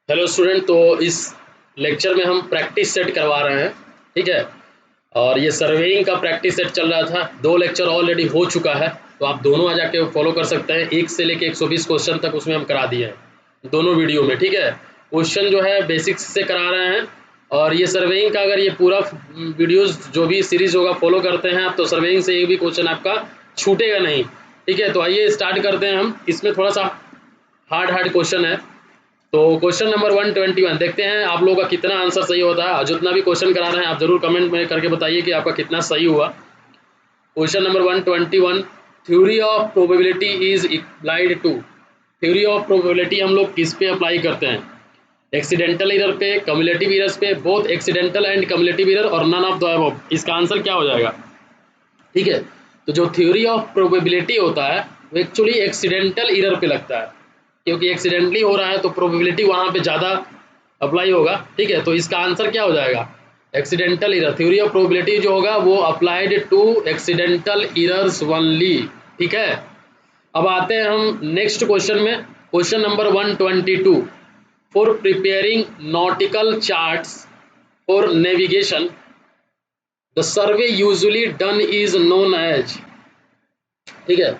Hello student, तो इस lecture में हम प्रैक्टिस सेट करवा रहे हैं। ठीक है, और ये सर्वेइंग का प्रैक्टिस सेट चल रहा था। 2 लेक्चर ऑलरेडी हो चुका है, तो आप दोनों आ जाके फॉलो कर सकते हैं। 1 से लेके 120 क्वेश्चन तक उसमें हम करा दिए हैं दोनों वीडियो में। ठीक है, क्वेश्चन जो है बेसिक्स से करा रहे हैं, और ये सर्वेइंग का अगर ये पूरा वीडियोज जो भी सीरीज होगा फॉलो करते हैं आप, तो सर्वेइंग से एक भी क्वेश्चन आपका छूटेगा नहीं। ठीक है, तो आइए स्टार्ट करते हैं हम। इसमें थोड़ा सा हार्ड क्वेश्चन है। तो क्वेश्चन नंबर 121 देखते हैं आप लोगों का कितना आंसर सही होता है। और जितना भी क्वेश्चन करा रहे हैं आप जरूर कमेंट में करके बताइए कि आपका कितना सही हुआ। Question number 121, theory of probability is applied to. Theory of probability हम लोग किस पे अप्लाई करते हैं? एक्सीडेंटल एरर पे, कम्युलेटिव एरर्स पे, both accidental and cumulative error, और नन ऑफ द अबव। इसका आंसर क्या हो जाएगा? ठीक है, तो जो थ्योरी ऑफ प्रोबेबिलिटी होता है वो एक्चुअली एक्सीडेंटल एरर पे लगता है, क्योंकि एक्सीडेंटली हो रहा है तो प्रोबेबिलिटी वहाँ पे ज़्यादा अप्लाई होगा। ठीक है, तो इसका आंसर क्या हो जाएगा? Accidental error. Theory of probability जो होगा वो applied to accidental errors only. ठीक है, अब आते हैं हम नेक्स्ट क्वेश्चन में। Question number 122, for preparing nautical charts for navigation the survey usually done is known as. ठीक है,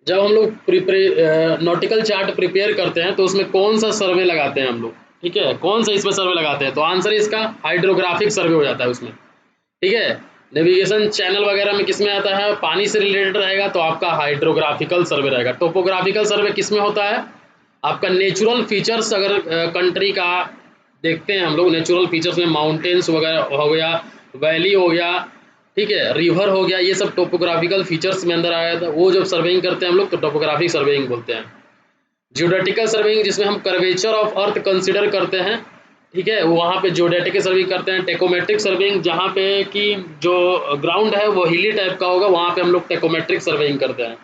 जब हम लोग नॉटिकल चार्ट प्रिपेयर करते हैं तो उसमें कौन सा सर्वे लगाते हैं हम लोग? ठीक है, कौन सा इसमें सर्वे लगाते हैं? तो आंसर इसका हाइड्रोग्राफिक सर्वे हो जाता है उसमें। ठीक है, नेविगेशन चैनल वगैरह में किस में आता है? पानी से रिलेटेड रहेगा तो आपका हाइड्रोग्राफिकल सर्वे रहेगा। टोपोग्राफिकल सर्वे किस में होता है? आपका नेचुरल फीचर्स, अगर कंट्री का देखते हैं हम लोग, नेचुरल फीचर्स में माउंटेन्स वगैरह हो गया, वैली हो गया, ठीक है, रिवर हो गया, ये सब टोपोग्राफिकल फीचर्स में अंदर आया था। वो जब सर्वेइंग करते हैं हम लोग तो टोपोग्राफिक सर्वेइंग बोलते हैं। जियोडेटिकल सर्वेइंग जिसमें हम कर्वेचर ऑफ अर्थ कंसिडर करते हैं। ठीक है, वहाँ पे जियोडेटिकल सर्वेइंग करते हैं। टेकोमेट्रिक सर्वेइंग जहाँ पे कि जो ग्राउंड है वो हिली टाइप का होगा, वहाँ पे हम लोग टेकोमेट्रिक सर्वेइंग करते हैं।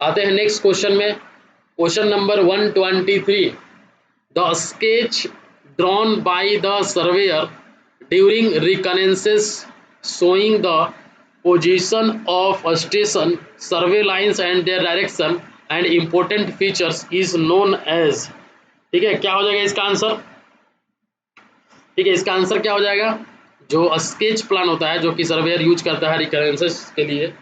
आते हैं नेक्स्ट क्वेश्चन में। Question number 123, the sketch drawn by the surveyor during reconnaissance showing the position of a station, survey lines and their direction and important features is known as। ठीक है, क्या हो जाएगा इसका आंसर? ठीक है, इसका आंसर क्या हो जाएगा? जो स्केच प्लान होता है जो कि सर्वेयर यूज करता है रिकरेंसेस के लिए,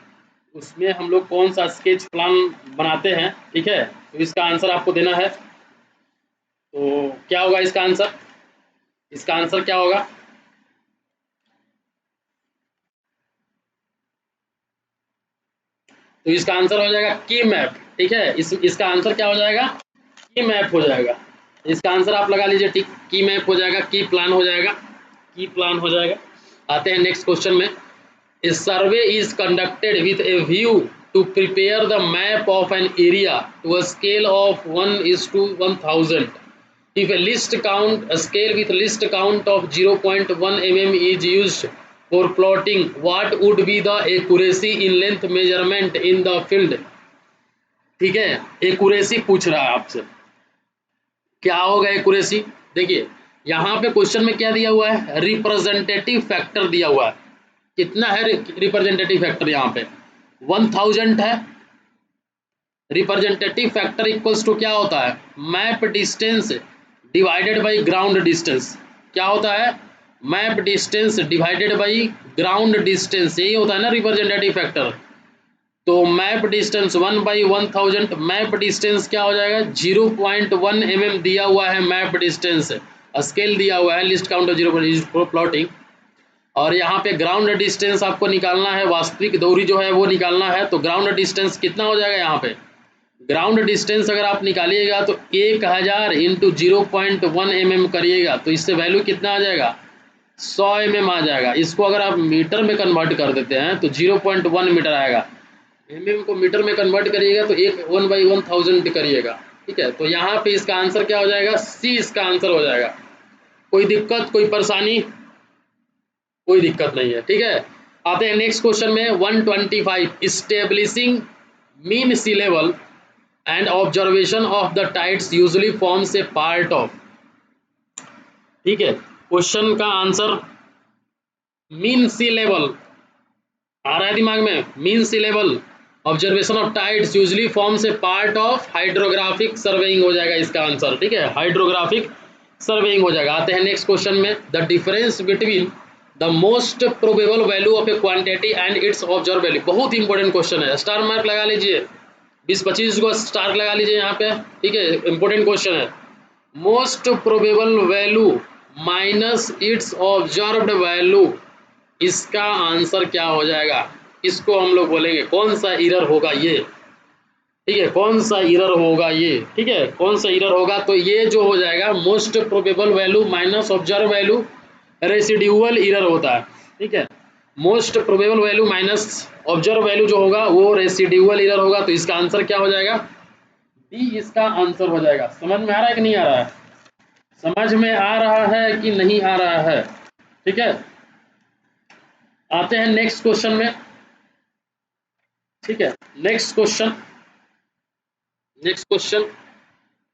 उसमें हम लोग कौन सा स्केच प्लान बनाते हैं। ठीक है, तो इसका आंसर आपको देना है। तो क्या होगा इसका आंसर? इसका आंसर क्या होगा? तो इसका आंसर हो जाएगा की मैप। ठीक है, इसका आंसर क्या हो जाएगा? की मैप हो जाएगा। इसका आंसर आप लगा लीजिए। ठीक, की मैप हो जाएगा, की प्लान हो जाएगा, की प्लान हो जाएगा। आते हैं नेक्स्ट क्वेश्चन में। A survey is conducted with a view to prepare the map of an area to a scale of 1:1000। If a list count, a scale with list count of 0.1 mm is used for plotting, what would be the accuracy in length measurement in the field? ठीक है, accuracy पूछ रहा है आपसे, क्या होगा accuracy? देखिए यहाँ पे क्वेश्चन में क्या दिया हुआ है? रिप्रेजेंटेटिव फैक्टर दिया हुआ है। कितना है रिप्रेजेंटेटिव फैक्टर? यहाँ पे 1000 है। रिप्रेजेंटेटिव फैक्टर इक्वल्स टू क्या होता है? Map distance divided by ground distance. क्या होता है? Map distance divided by ground distance, यही होता है ना रिप्रेजेंटेटिव फैक्टर। तो मैप डिस्टेंस 1/1000, मैप डिस्टेंस क्या हो जाएगा? 0.1 mm दिया हुआ है मैप डिस्टेंस, स्केल दिया हुआ है लिस्ट काउंट 0 प्लॉटिंग। और यहाँ पे ग्राउंड डिस्टेंस आपको निकालना है, वास्तविक दूरी जो है वो निकालना है। तो ग्राउंड डिस्टेंस कितना हो जाएगा? यहाँ पे ग्राउंड डिस्टेंस अगर आप निकालिएगा तो 1000 इंटू 0.1 mm करिएगा तो इससे वैल्यू कितना आ जाएगा? 100 mm आ जाएगा। इसको अगर आप मीटर में कन्वर्ट कर देते हैं तो 0.1 मीटर आएगा। mm को मीटर में कन्वर्ट करिएगा तो 1/1000 करिएगा। ठीक है, तो यहाँ पे इसका आंसर क्या हो जाएगा? सी इसका आंसर हो जाएगा। कोई दिक्कत, कोई परेशानी? कोई दिक्कत नहीं है। ठीक है, आते हैं नेक्स्ट क्वेश्चन में 125, establishing mean sea level and observation of the tides usually forms a part of। ठीक है, क्वेश्चन का आंसर मीन सी लेवल आ रहा है दिमाग में। Mean sea level observation of tides usually forms a part of hydrographic surveying हो जाएगा इसका आंसर। ठीक है, हाइड्रोग्राफिक सर्वेइंग हो जाएगा। आते हैं नेक्स्ट क्वेश्चन में, the difference between the most probable value of A quantity and it's observe value. बहुत इंपॉर्टेंट क्वेश्चन है, स्टार मार्क लगा लीजिए, 20-25 को स्टार लगा लीजिए यहाँ पे, ठीक है, इंपॉर्टेंट क्वेश्चन है। Most probable value minus it's observed value, इसका आंसर क्या हो जाएगा? इसको हम लोग बोलेंगे कौन सा एरर होगा ये, ठीक है, कौन सा एरर होगा ये, ठीक है, कौन सा एरर होगा? तो ये जो हो जाएगा most probable value minus observe value, residual error होता है, ठीक है। Most probable value minus observe value जो होगा वो रेसिड्यूअल एरर होगा, तो इसका आंसर क्या हो जाएगा? डी इसका आंसर हो जाएगा। समझ में आ रहा है कि नहीं आ रहा है? समझ में आ रहा है कि नहीं आ रहा है? ठीक है, आते हैं नेक्स्ट क्वेश्चन में, ठीक है। Next question, next question,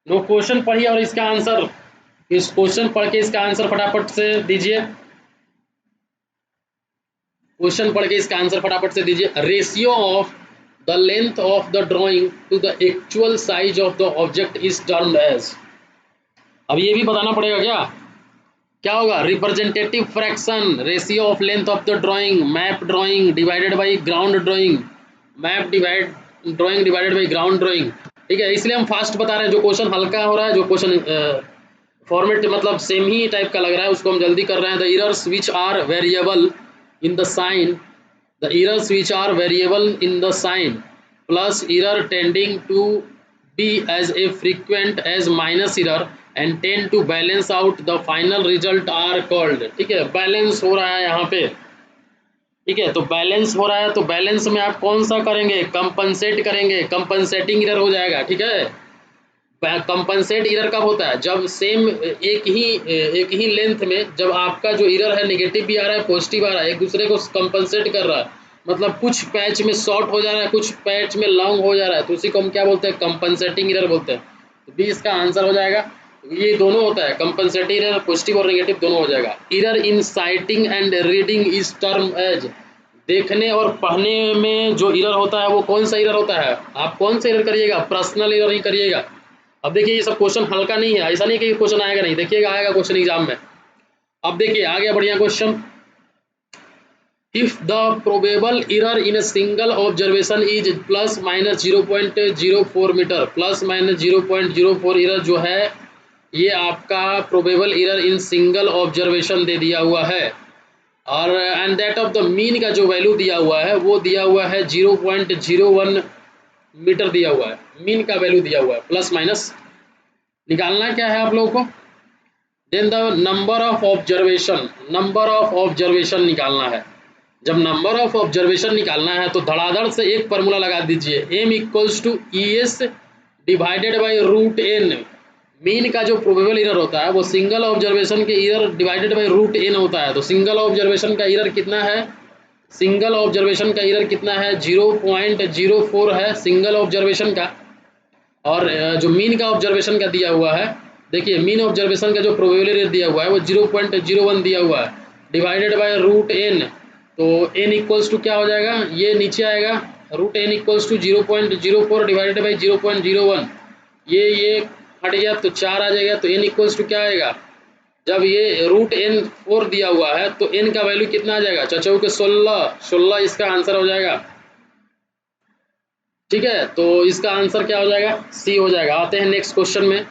no question पढ़िए और इसका आंसर, इस क्वेश्चन पढ़ के इसका आंसर फटाफट से दीजिए। क्वेश्चन पढ़ के इसका आंसर फटाफट से दीजिए। Ratio of the length of the drawing to the actual size of the object is termed as. अब ये भी बताना पड़ेगा क्या? क्या होगा? Representative fraction, ratio of length of the drawing, map drawing divided by ground drawing, map divide drawing divided by ground drawing, ठीक है। इसलिए हम फास्ट बता रहे हैं, जो क्वेश्चन हल्का हो रहा है, जो क्वेश्चन फॉर्मेट मतलब सेम ही टाइप का लग रहा है, उसको हम जल्दी कर रहे हैं। The errors which are variable in the sign, the errors which are variable in the sign plus error tending to be as a frequent as minus error and tend to balance out the final result are called, ठीक है। Balance हो रहा है यहाँ पे, ठीक है, तो बैलेंस हो रहा है, तो बैलेंस में आप कौन सा करेंगे? कंपनसेट करेंगे, कंपनसेटिंग एरर हो जाएगा, ठीक है। कंपनसेट एरर कब होता है? जब सेम एक ही लेंथ में जब आपका जो एरर है नेगेटिव भी आ रहा है पॉजिटिव आ रहा है, एक दूसरे को कंपनसेट कर रहा है, मतलब कुछ पैच में शॉर्ट हो जा रहा है, कुछ पैच में लॉन्ग हो जा रहा है, तो उसी को हम क्या बोलते हैं? कंपनसेटिंग एरर बोलते हैं। तो बी इसका आंसर हो जाएगा। ये दोनों होता है, कंपनसेटिंग एरर पॉजिटिव और नेगेटिव दोनों हो जाएगा। Error in sighting and reading is term as, देखने और पढ़ने में जो एरर होता है वो कौन सा एरर होता है? आप कौन सा एरर करिएगा? पर्सनल एरर ही करिएगा। अब देखिए ये सब क्वेश्चन हल्का नहीं है, ऐसा नहीं कि क्वेश्चन आएगा नहीं, देखिएगा आएगा क्वेश्चन एग्जाम में। अब देखिए आ गया बढ़िया question. If the probable error in a single observation is plus minus 0.04 metre, plus minus 0.04 error जो है ये आपका probable error in single observation दे दिया हुआ है, और and that of the mean का जो वैल्यू दिया हुआ है वो दिया हुआ है 0.01 मीटर दिया हुआ है, मीन का वैल्यू दिया हुआ है। प्लस माइनस निकालना क्या है आप लोगों को? Then the number of observation, number of observation निकालना है। जब नंबर ऑफ ऑब्जर्वेशन निकालना है तो धड़ाधड़ से एक फार्मूला लगा दीजिए, M equals to E S divided by root N. Mean का जो प्रोबेबल एरर होता है वो सिंगल ऑब्जर्वेशन के error divided by root N होता है। तो सिंगल ऑब्जर्वेशन का एरर कितना है? सिंगल ऑब्जर्वेशन का एरर कितना है? 0.04 है सिंगल ऑब्जर्वेशन का, और जो मीन का ऑब्जर्वेशन का दिया हुआ है, देखिए मीन ऑब्जर्वेशन का जो प्रोबेबल एरर दिया हुआ है वो 0.01 दिया हुआ है डिवाइडेड बाय रूट एन। तो एन इक्वल्स टू क्या हो जाएगा? ये नीचे आएगा, root n equals to 0.04 divided by 0.01, ये हट गया तो 4 आ जाएगा। तो एन इक्वल्स टू क्या आएगा? जब ये रूट एन 4 दिया हुआ है तो एन का वैल्यू कितना आ जाएगा? चचौ के 16 इसका आंसर हो जाएगा, ठीक है। तो इसका आंसर क्या हो जाएगा? सी हो जाएगा। आते हैं नेक्स्ट क्वेश्चन में,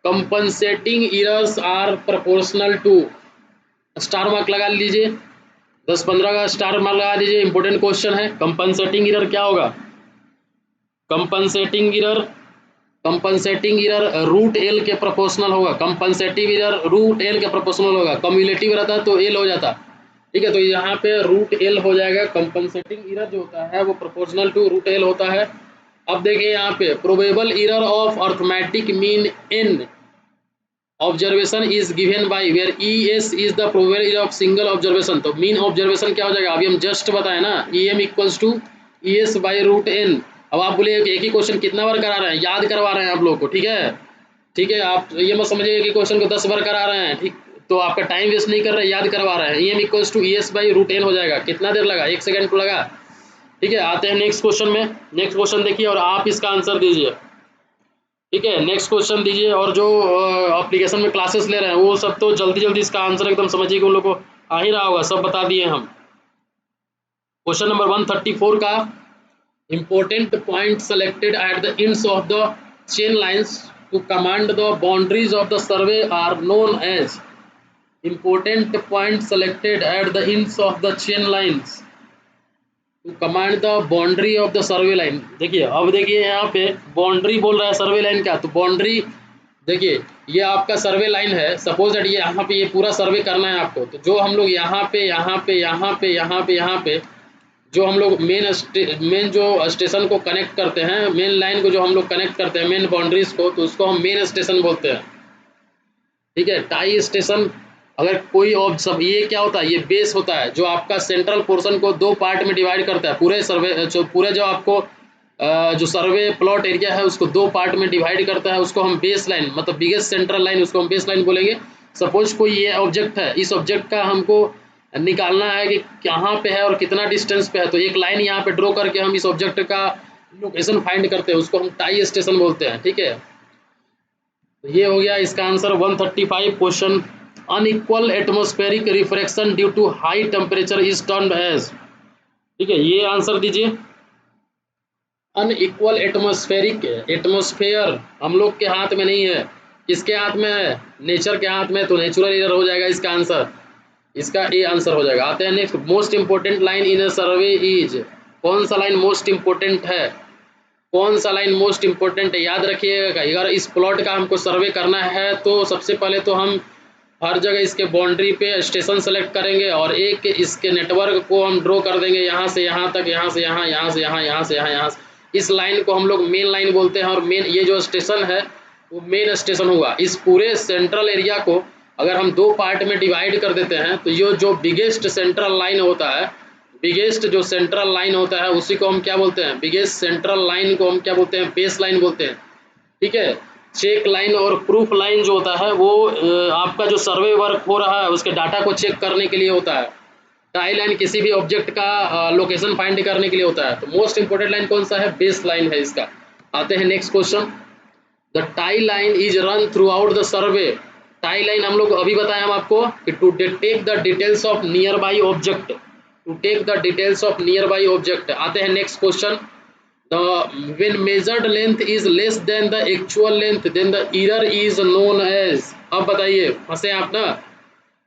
compensating errors are proportional to, star mark लगा लीजिए, 10-15 का स्टार मार्क लगा दीजिए, इंपॉर्टेंट क्वेश्चन है। कंपनसेटिंग एरर क्या होगा? Compensating error, compensating error root L के प्रोपोर्शनल होगा, कंपनसेटिव एरर रूट एल के प्रोपोर्शनल होगा, कम्युलेटिव रहता तो एल हो जाता, ठीक है। तो यहाँ पे रूट एल हो जाएगा। कंपनसेटिंग एरर जो होता है वो प्रोपोर्शनल टू रूट एल होता है। अब देखिए यहाँ पे probable error of arithmetic mean n observation is given by where E S is the probable error of single observation. तो मीन ऑब्जर्वेशन क्या हो जाएगा? अभी हम जस्ट बताए ना, E M equals to E S by root n. अब आप बोलिए एक ही क्वेश्चन कितना बार करा रहे हैं? याद करवा रहे हैं आप लोग को, ठीक है, ठीक है। आप ये मत समझिए कि क्वेश्चन को 10 बार करा रहे हैं, ठीक, तो आपका टाइम वेस्ट नहीं कर रहे, याद करवा रहे हैं। E M equals to E S by root n हो जाएगा। कितना देर लगा? 1 सेकंड को लगा, ठीक है। आते हैं नेक्स्ट क्वेश्चन में। नेक्स्ट क्वेश्चन देखिए और आप इसका आंसर दीजिए। ठीक है, नेक्स्ट क्वेश्चन दीजिए। और जो एप्लीकेशन में क्लासेस ले रहे हैं वो सब तो जल्दी जल्दी इसका आंसर एकदम समझिए कि उन लोग को आ ही रहा होगा, सब बता दिए हम। क्वेश्चन नंबर 134 का important point selected at the ends of the chain lines to command the boundaries of the survey are known as। important point selected at the ends of the chain lines to command the boundary of the survey line। देखिए अब देखिए यहाँ पे boundary बोल रहा है सर्वे line का, तो बाउंड्री देखिए ये आपका सर्वे लाइन है। सपोज दैट ये यहाँ पे ये पूरा सर्वे करना है आपको, तो जो हम लोग यहाँ पे यहाँ पे यहाँ पे यहाँ पे यहाँ पे जो हम लोग मेन जो स्टेशन को कनेक्ट करते हैं, मेन लाइन को जो हम लोग कनेक्ट करते हैं मेन बाउंड्रीज को, तो उसको हम मेन स्टेशन बोलते हैं। ठीक है, टाई स्टेशन अगर कोई ऑफ सब ये क्या होता है, ये बेस होता है जो आपका सेंट्रल पोर्शन को दो पार्ट में डिवाइड करता है। पूरे सर्वे जो पूरे जो आपको जो सर्वे प्लॉट एरिया है उसको दो पार्ट में डिवाइड करता है, उसको हम बेस लाइन मतलब बिगेस्ट सेंट्रल लाइन उसको हम बेस लाइन बोलेंगे। सपोज कोई ये ऑब्जेक्ट है, इस ऑब्जेक्ट का हमको निकालना है कि कहाँ पे है और कितना डिस्टेंस पे है, तो एक लाइन यहाँ पे ड्रॉ करके हम इस ऑब्जेक्ट का लोकेशन फाइंड करते हैं, उसको हम टाई स्टेशन बोलते हैं। ठीक है, तो ये हो गया इसका answer 135 question. Unequal atmospheric refraction due to high temperature is termed as. ठीक है, ये आंसर दीजिए। अनइक्वल एटमॉस्फेरिक, एटमॉस्फेयर हम लोग के हाथ में नहीं है, किसके हाथ में है, नेचर के हाथ में, तो नेचुरल एरर हो जाएगा इसका आंसर, इसका ए आंसर हो जाएगा। आते हैं next, most important line in a survey is. कौन सा लाइन मोस्ट इंपोर्टेंट है, कौन सा लाइन मोस्ट इंपोर्टेंट है, याद रखिएगा। अगर इस प्लॉट का हमको सर्वे करना है तो सबसे पहले तो हम हर जगह इसके बाउंड्री पे स्टेशन सेलेक्ट करेंगे और एक इसके नेटवर्क को हम ड्रॉ कर देंगे, यहाँ से यहाँ तक, यहाँ से यहाँ, यहाँ से यहाँ, यहाँ से यहाँ, यहाँ से। इस लाइन को हम लोग मेन लाइन बोलते हैं और मेन ये जो स्टेशन है वो मेन स्टेशन होगा। इस पूरे सेंट्रल एरिया को अगर हम दो पार्ट में डिवाइड कर देते हैं तो ये जो बिगेस्ट सेंट्रल लाइन होता है, बिगेस्ट जो सेंट्रल लाइन होता है उसी को हम क्या बोलते हैं, बिगेस्ट सेंट्रल लाइन को हम क्या बोलते हैं, बेस लाइन बोलते हैं। ठीक है, चेक लाइन और प्रूफ लाइन जो होता है वो आपका जो सर्वे वर्क हो रहा है उसके डाटा को चेक करने के लिए होता है। टाई लाइन किसी भी ऑब्जेक्ट का लोकेशन फाइंड करने के लिए होता है। तो मोस्ट इंपोर्टेंट लाइन कौन सा है, बेस लाइन है इसका। आते हैं next question, the tie line is run throughout the survey. Tie line हम लोग अभी बताया हम आपको कि to take the details of nearby object, to take the details of nearby object. आते हैं next question, when measured length is less than the actual length then the error is known as। अब बताइए, फंसे आप ना।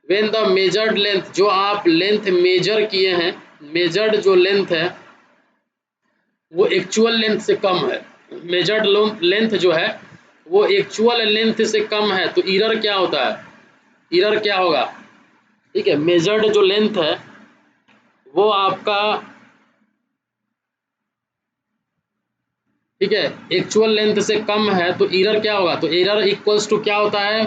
when the measured length, जो आप length major किए हैं, मेजर्ड जो लेंथ है वो एक्चुअल लेंथ से कम है, मेजर्ड लेंथ जो है वो एक्चुअल लेंथ से कम है, तो एरर क्या होता है, एरर क्या होगा। ठीक है, मेजर्ड जो लेंथ है वो आपका, ठीक है, एक्चुअल लेंथ से कम है तो एरर क्या होगा, तो एरर इक्वल्स टू क्या होता है,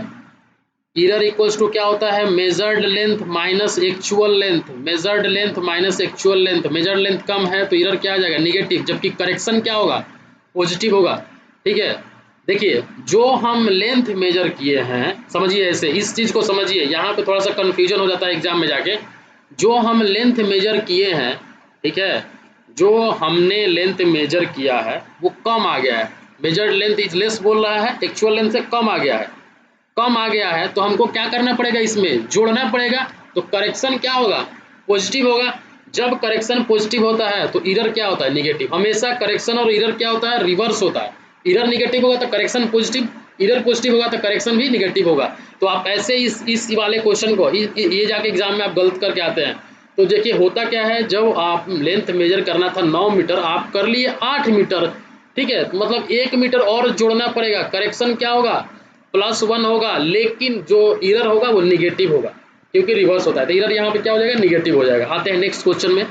एरर इक्वल्स टू क्या होता है, measured length minus actual length, measured length minus actual length. Measured length कम है तो एरर क्या आ जाएगा, निगेटिव, जबकि करेक्शन क्या होगा, पॉजिटिव होगा। ठीक है, देखिए जो हम लेंथ मेजर किए हैं, समझिए ऐसे, इस चीज को समझिए, यहाँ पे थोड़ा सा कंफ्यूजन हो जाता है एग्जाम में जाके। जो हम लेंथ मेजर किए हैं, ठीक है, जो हमने लेंथ मेजर किया है वो कम आ गया है, मेजर्ड लेंथ इज लेस बोल रहा है, एक्चुअल लेंथ से कम आ गया है, कम आ गया है तो हमको क्या करना पड़ेगा, इसमें जोड़ना पड़ेगा। तो करेक्शन क्या होगा, पॉजिटिव होगा। जब करेक्शन पॉजिटिव होता है तो एरर क्या होता है, निगेटिव। हमेशा करेक्शन और एरर क्या होता है, रिवर्स होता है। एरर निगेटिव होगा तो करेक्शन पॉजिटिव, एरर पॉजिटिव होगा तो करेक्शन भी निगेटिव होगा। तो आप ऐसे इस वाले क्वेश्चन को ये जाके एग्जाम में आप गलत करके आते हैं। तो देखिए होता क्या है, जब आप लेंथ मेजर करना था 9 मीटर, आप कर लिए 8 मीटर, ठीक है, मतलब 1 मीटर और जोड़ना पड़ेगा। करेक्शन क्या होगा, +1 होगा, लेकिन जो एरर होगा वो निगेटिव होगा क्योंकि रिवर्स होता है। तो एरर यहाँ पे क्या हो जाएगा, निगेटिव हो जाएगा। आते हैं नेक्स्ट क्वेश्चन में,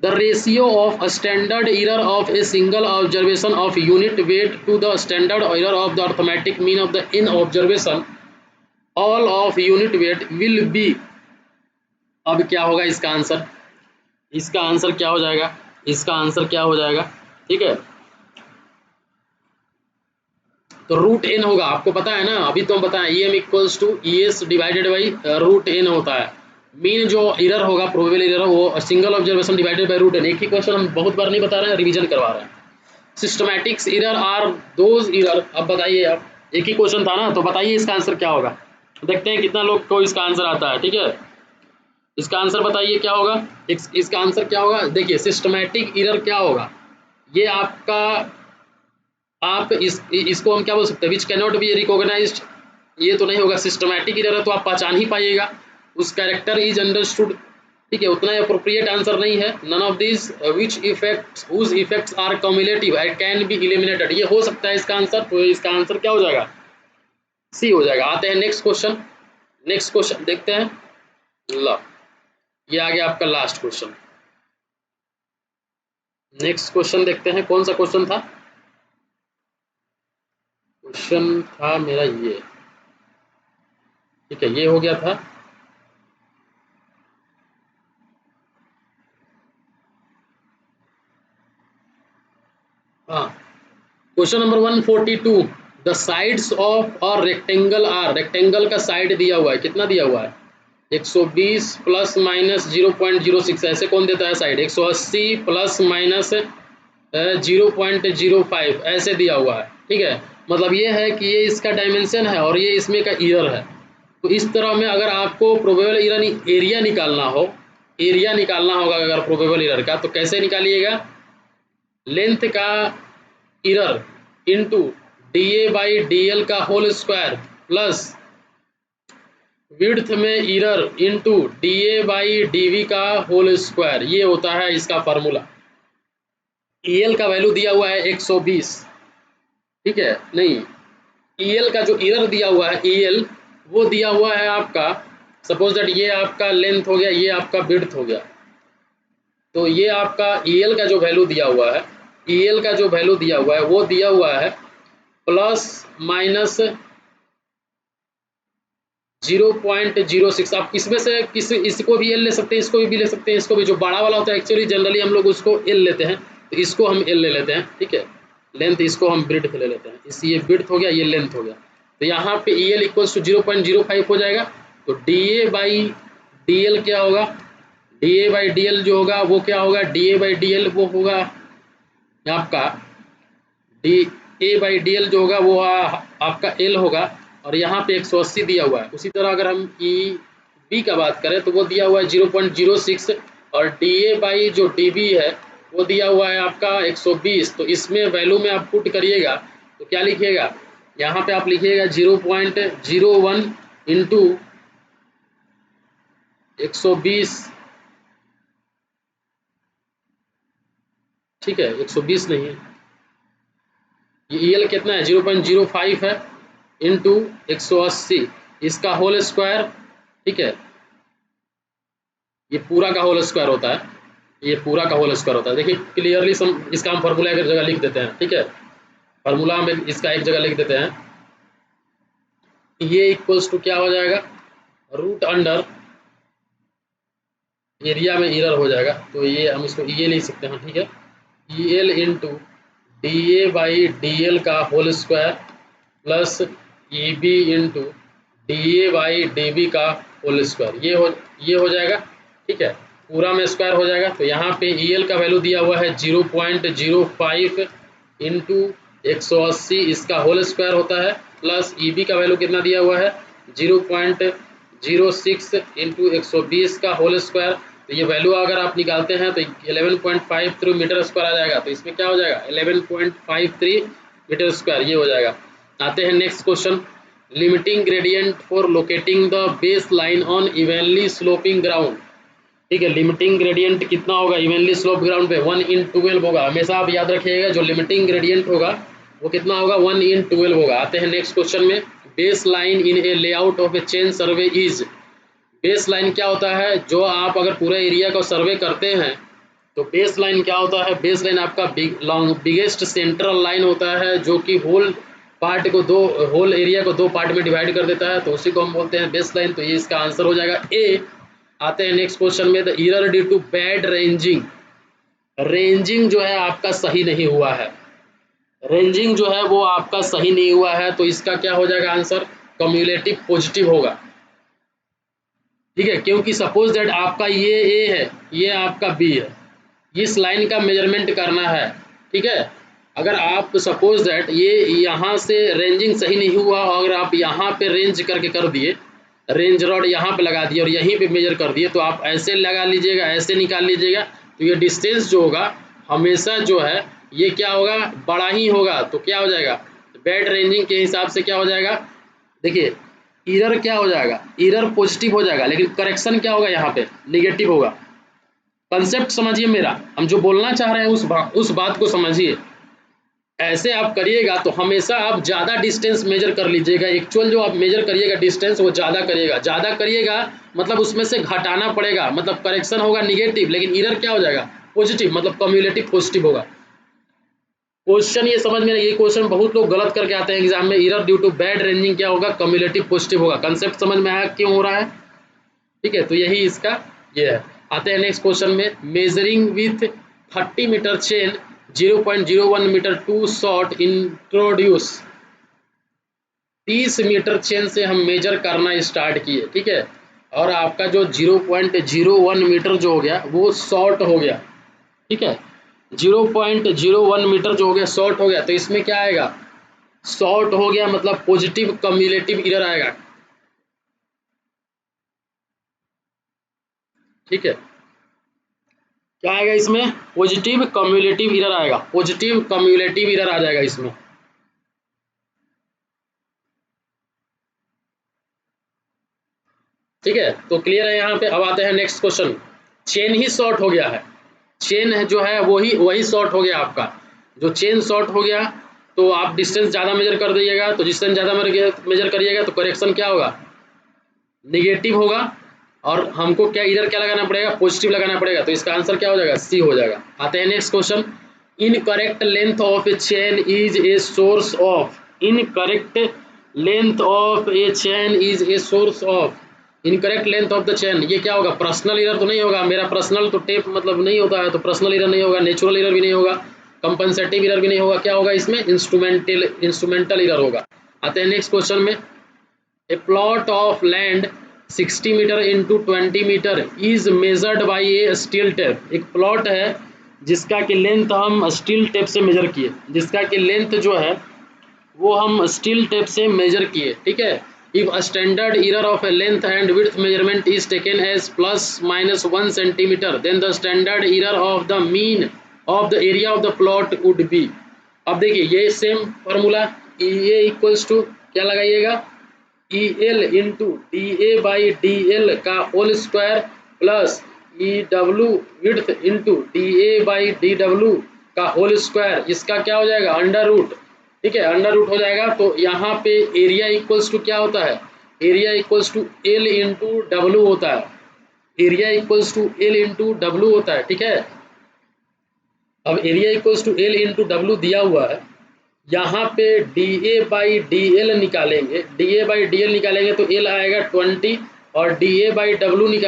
the ratio of standard error of a single observation of unit weight to the standard error of the arithmetic mean of the n observation all of unit weight will be. अब क्या होगा इसका answer, इसका answer क्या हो जाएगा, इसका answer क्या हो जाएगा, ठीक है, तो √n होगा। आपको पता है ना, अभी तो हम बताएं EM equals to ES divided by √n होता है। मीन जो एरर होगा, प्रोबेबल एरर वो single observation divided by √n। एक ही क्वेश्चन हम बहुत बार नहीं बता रहे हैं, रिवीजन करवा रहे हैं। Systematics error are those error. अब बताइए, आप एक ही क्वेश्चन था ना, तो बताइए इसका आंसर क्या होगा। देखते हैं कितना लोग को इसका आंसर आता है। ठीक है, इसका आंसर बताइए क्या होगा। इसका आंसर क्या होगा, देखिए सिस्टमैटिक एरर क्या होगा, ये आपका, आप इसको हम क्या बोल सकते हैं, विच कैनॉट बी रिकॉग्नाइज्ड, ये तो नहीं होगा। सिस्टमैटिक एरर है तो आप पहचान ही पाइएगा, उस कैरेक्टर इज अंडरस्टूड। ठीक है, उतना अप्रोप्रिएट आंसर नहीं है। None of this which effects whose effects are cumulative and can be eliminated, ये हो सकता है इसका आंसर। तो इसका आंसर क्या हो जाएगा, सी हो जाएगा। आते हैं नेक्स्ट क्वेश्चन। नेक्स्ट क्वेश्चन देखते हैं। ला, ये आ गया आपका लास्ट क्वेश्चन। नेक्स्ट क्वेश्चन देखते हैं, कौन सा क्वेश्चन था। क्वेश्चन था मेरा ये, ठीक है, ये हो गया था। हाँ, question number 142, the sides of और रेक्टेंगल आर, रेक्टेंगल का साइड दिया हुआ है, कितना दिया हुआ है, 120 प्लस माइनस 0.06, ऐसे कौन देता है साइड, 180 प्लस माइनस 0.05 ऐसे दिया हुआ है। ठीक है, मतलब ये है कि ये इसका डायमेंशन है और ये इसमें का ईयर है। तो इस तरह में अगर आपको प्रोबेबल एरिया निकालना हो, एरिया निकालना होगा अगर प्रोबेबल एरर का, तो कैसे निकालिएगा, लेंथ का error into DA by DL का होल स्क्वायर प्लस विड्थ में error into DA by DV का होल स्क्वायर, ये होता है इसका फार्मूला। EL का वैल्यू दिया हुआ है 120, ठीक है, नहीं, EL का जो एरर दिया हुआ है, EL वो दिया हुआ है आपका, सपोज दैट ये आपका लेंथ हो गया, ये आपका विड्थ हो गया, तो ये आपका EL का जो वैल्यू दिया हुआ है, EL का जो वैल्यू दिया हुआ है वो दिया हुआ है प्लस माइनस 0.06। आप इसमें से किसी, इसको भी एल ले सकते हैं, इसको भी ले सकते हैं, इसको भी, जो बड़ा वाला होता है एक्चुअली जनरली हम लोग उसको एल लेते हैं, तो इसको हम एल ले लेते हैं। ठीक है, लेंथ इसको हम ब्रिड्थ ले लेते हैं, इस ये ब्रिड्थ हो गया, ये लेंथ हो गया। तो यहाँ पे ई एल इक्वल्स टू 0.05 हो जाएगा। तो D A by D L क्या होगा, D A by D L जो होगा वो क्या होगा, D A by D L वो होगा आपका D A by D L जो होगा वो आपका एल होगा, और यहाँ पे 180 दिया हुआ है। उसी तरह अगर हम ई बी का बात करें तो वो दिया हुआ है 0.06, और डी ए बाई जो डी बी है वो दिया हुआ है आपका 120। तो इसमें वैल्यू में आप पुट करिएगा तो क्या लिखिएगा, यहाँ पे आप लिखिएगा 0.01 इंटू 120, ठीक है, 120 नहीं है, ये एल कितना है 0.05 है इंटू 180, इसका होल स्क्वायर। ठीक है, ये पूरा का होल स्क्वायर होता है, ये पूरा का होल स्क्वायर होता है। देखिए क्लियरली इसका हम फार्मूला एक जगह लिख देते हैं। ठीक है, फार्मूला में इसका एक जगह लिख देते हैं, ये इक्वल्स टू क्या हो जाएगा, रूट अंडर एरिया में एरर हो जाएगा, तो ये हम इसको ये लिख सकते हैं। ठीक है, E L into D A by D L का whole square plus E B into D A by D B का होल स्क्वायर, ये हो जाएगा। ठीक है, पूरा में स्क्वायर हो जाएगा। तो यहाँ पे ई एल का वैल्यू दिया हुआ है 0.05 इंटू 180, इसका होल स्क्वायर होता है, प्लस ई बी का वैल्यू कितना दिया हुआ है 0.06 इंटू 120 का होल स्क्वायर। तो ये वैल्यू अगर आप निकालते हैं तो 11.53 मीटर स्क्वायर आ जाएगा। तो इसमें क्या हो जाएगा 11.53 मीटर स्क्वायर, ये हो जाएगा। आते हैं next question, limiting gradient for locating the base line on evenly sloping ground. ठीक है, लिमिटिंग ग्रेडियंट कितना होगा इवनली स्लोप ग्राउंड पे, 1/12 होगा। हमेशा आप याद रखिएगा जो लिमिटिंग ग्रेडियंट होगा वो कितना होगा, 1/12 होगा। आते हैं नेक्स्ट क्वेश्चन में, base line in A layout of A chain survey is, base line क्या होता है, जो आप अगर पूरे एरिया को सर्वे करते हैं तो बेस लाइन क्या होता है, बेस लाइन आपका बिगेस्ट सेंट्रल लाइन होता है, जो कि होल पार्ट को होल एरिया को दो पार्ट में डिवाइड कर देता है, तो उसी को हम बोलते हैं बेस लाइन। तो ये इसका आंसर हो जाएगा ए। आते हैं नेक्स्ट क्वेश्चन में, the error due to bad ranging, ranging जो है आपका सही नहीं हुआ है, रेंजिंग जो है वो आपका सही नहीं हुआ है, तो इसका क्या हो जाएगा आंसर, कम्युलेटिव पॉजिटिव होगा। ठीक है, क्योंकि सपोज दैट आपका ये ए है, ये आपका बी है, इस लाइन का मेजरमेंट करना है। ठीक है, अगर आप सपोज दैट ये यहाँ से रेंजिंग सही नहीं हुआ और अगर आप यहाँ पे रेंज करके कर दिए, रेंज रॉड यहाँ पे लगा दिए और यहीं पे मेजर कर दिए, तो आप ऐसे लगा लीजिएगा, ऐसे निकाल लीजिएगा, तो ये डिस्टेंस जो होगा हमेशा जो है ये क्या होगा, बड़ा ही होगा। तो क्या हो जाएगा, बैड रेंजिंग के हिसाब से क्या हो जाएगा, देखिए एरर क्या हो जाएगा, एरर पॉजिटिव हो जाएगा, लेकिन करेक्शन क्या होगा, यहाँ पे निगेटिव होगा। कंसेप्ट समझिए मेरा, हम जो बोलना चाह रहे हैं उस बात को समझिए। ऐसे आप करिएगा तो हमेशा आप ज़्यादा डिस्टेंस मेजर कर लीजिएगा। एक्चुअल जो आप मेजर करिएगा डिस्टेंस वो ज़्यादा करिएगा मतलब उसमें से घटाना पड़ेगा, मतलब करेक्शन होगा निगेटिव, लेकिन एरर क्या हो जाएगा, पॉजिटिव, मतलब कम्युलेटिव पॉजिटिव होगा। क्वेश्चन ये समझ में, ये क्वेश्चन बहुत लोग गलत करके आते हैं एग्जाम में, error due to bad ranging क्या होगा, कम्युलेटिव पॉजिटिव होगा। कंसेप्ट समझ में आया क्यों हो रहा है, ठीक है। तो यही इसका ये है। आते हैं नेक्स्ट क्वेश्चन में, measuring with 30 meter chain 0.01 meter too short introduce. 30 meter chain से हम मेजर करना स्टार्ट किए, ठीक है, और आपका जो 0.01 मीटर जो हो गया वो शॉर्ट हो गया, ठीक है, 0.01 मीटर जो हो गया शॉर्ट हो गया। तो इसमें क्या आएगा, शॉर्ट हो गया मतलब पॉजिटिव कम्युलेटिव एरर आएगा, ठीक है। क्या आएगा इसमें, पॉजिटिव कम्युलेटिव एरर आएगा, पॉजिटिव कम्युलेटिव एरर आ जाएगा इसमें, ठीक है। तो क्लियर है यहाँ पे। अब आते हैं नेक्स्ट क्वेश्चन, चेन ही शॉर्ट हो गया है, चेन है जो है वही शॉर्ट हो गया आपका, जो चेन शॉर्ट हो गया तो आप डिस्टेंस ज़्यादा मेजर कर दीजिएगा, तो डिस्टेंस ज़्यादा मेजर करिएगा तो करेक्शन क्या होगा, निगेटिव होगा, और हमको क्या इधर क्या लगाना पड़ेगा, पॉजिटिव लगाना पड़ेगा। तो इसका आंसर क्या हो जाएगा, सी हो जाएगा। आते हैं next question, incorrect length of A chain is a source of, incorrect length of A chain is a source of, incorrect length of the chain, ये क्या होगा, पर्सनल एरर तो नहीं होगा, मेरा पर्सनल तो टेप मतलब नहीं होता है, तो पर्सनल एरर नहीं होगा, नेचुरल एरर भी नहीं होगा, कंपनसेटिव एरर भी नहीं होगा, क्या होगा इसमें, इंस्ट्रूमेंटल एरर होगा। आते हैं नेक्स्ट क्वेश्चन में, a plot of land 60 meter into 20 meter is measured by a steel tape, एक प्लॉट है जिसका कि लेंथ हम स्टील टेप से मेजर किए, जिसका कि लेंथ जो है वो हम स्टील टेप से मेजर किए, ठीक है। If standard error of a length and width measurement is taken as ±1 centimetre then the standard error of the mean of the area of the plot would be. अब देखिए ये same formula, E A equals to क्या लगाइएगा, E L into D A by D L का whole square plus E W width into D A by D W का whole square, इसका क्या हो जाएगा, अंडर रूट, ठीक है, अंडर रूट हो जाएगा। तो यहाँ पे एरिया इक्वल्स टू क्या होता है, area equals to L into W होता है, area equals to L into W होता है, ठीक है। अब area equals to L into W दिया हुआ है, यहाँ पे D A by D L निकालेंगे, D A by D L निकालेंगे तो एल आएगा 20, और D A by W D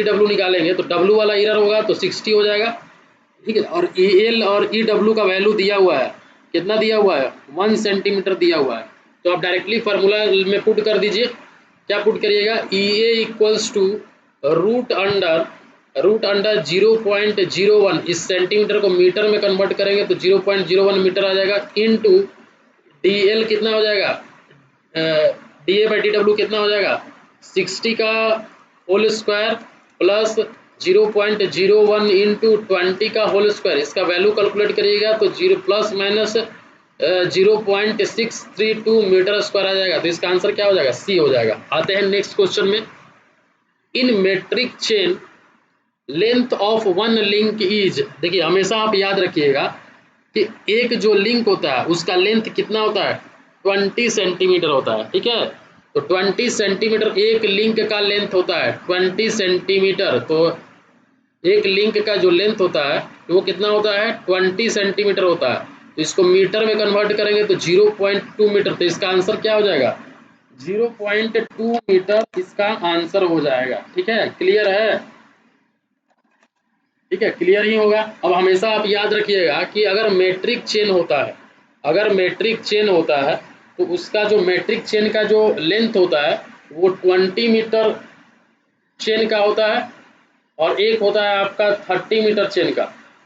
W निकालेंगे तो डब्ल्यू वाला एरर होगा तो 60 हो जाएगा, ठीक है। और ई एल और ई डब्ल्यू का वैल्यू दिया हुआ है, कितना दिया हुआ है, 1 सेंटीमीटर दिया हुआ है। तो आप डायरेक्टली फार्मूला में पुट कर दीजिए, क्या पुट करिएगा, ई A equals to root under 0.01, इस सेंटीमीटर को मीटर में कन्वर्ट करेंगे तो 0.01 मीटर आ जाएगा, इनटू डी एल कितना हो जाएगा, D A by D W कितना हो जाएगा, 60 का होल स्क्वायर प्लस 0.01 इंटू 20 का होल स्क्वायर, इसका वैल्यू कैलकुलेट करिएगा तो 0 प्लस माइनस 0.632 मीटर स्क्वायर आ जाएगा। तो इसका आंसर क्या हो जाएगा, सी हो जाएगा। आते हैं नेक्स्ट क्वेश्चन में, in metric chain length of one link is, देखिए हमेशा आप याद रखिएगा कि एक जो लिंक होता है उसका लेंथ कितना होता है, 20 सेंटीमीटर होता है, ठीक है। तो 20 सेंटीमीटर एक लिंक का लेंथ होता है, 20 सेंटीमीटर, तो एक लिंक का जो लेंथ होता है वो कितना होता है, 20 सेंटीमीटर होता है। तो इसको मीटर में कन्वर्ट करेंगे तो 0.2 मीटर, तो इसका आंसर क्या हो जाएगा, 0.2 मीटर इसका आंसर हो जाएगा, ठीक है। क्लियर है, ठीक है, क्लियर ही होगा। अब हमेशा आप याद रखिएगा कि अगर मैट्रिक चेन होता है, अगर मैट्रिक चेन होता है तो उसका जो मैट्रिक चेन का जो लेंथ होता है वो 20 मीटर चेन का होता है, और एक होता है आपका 30 मीटर चेन का।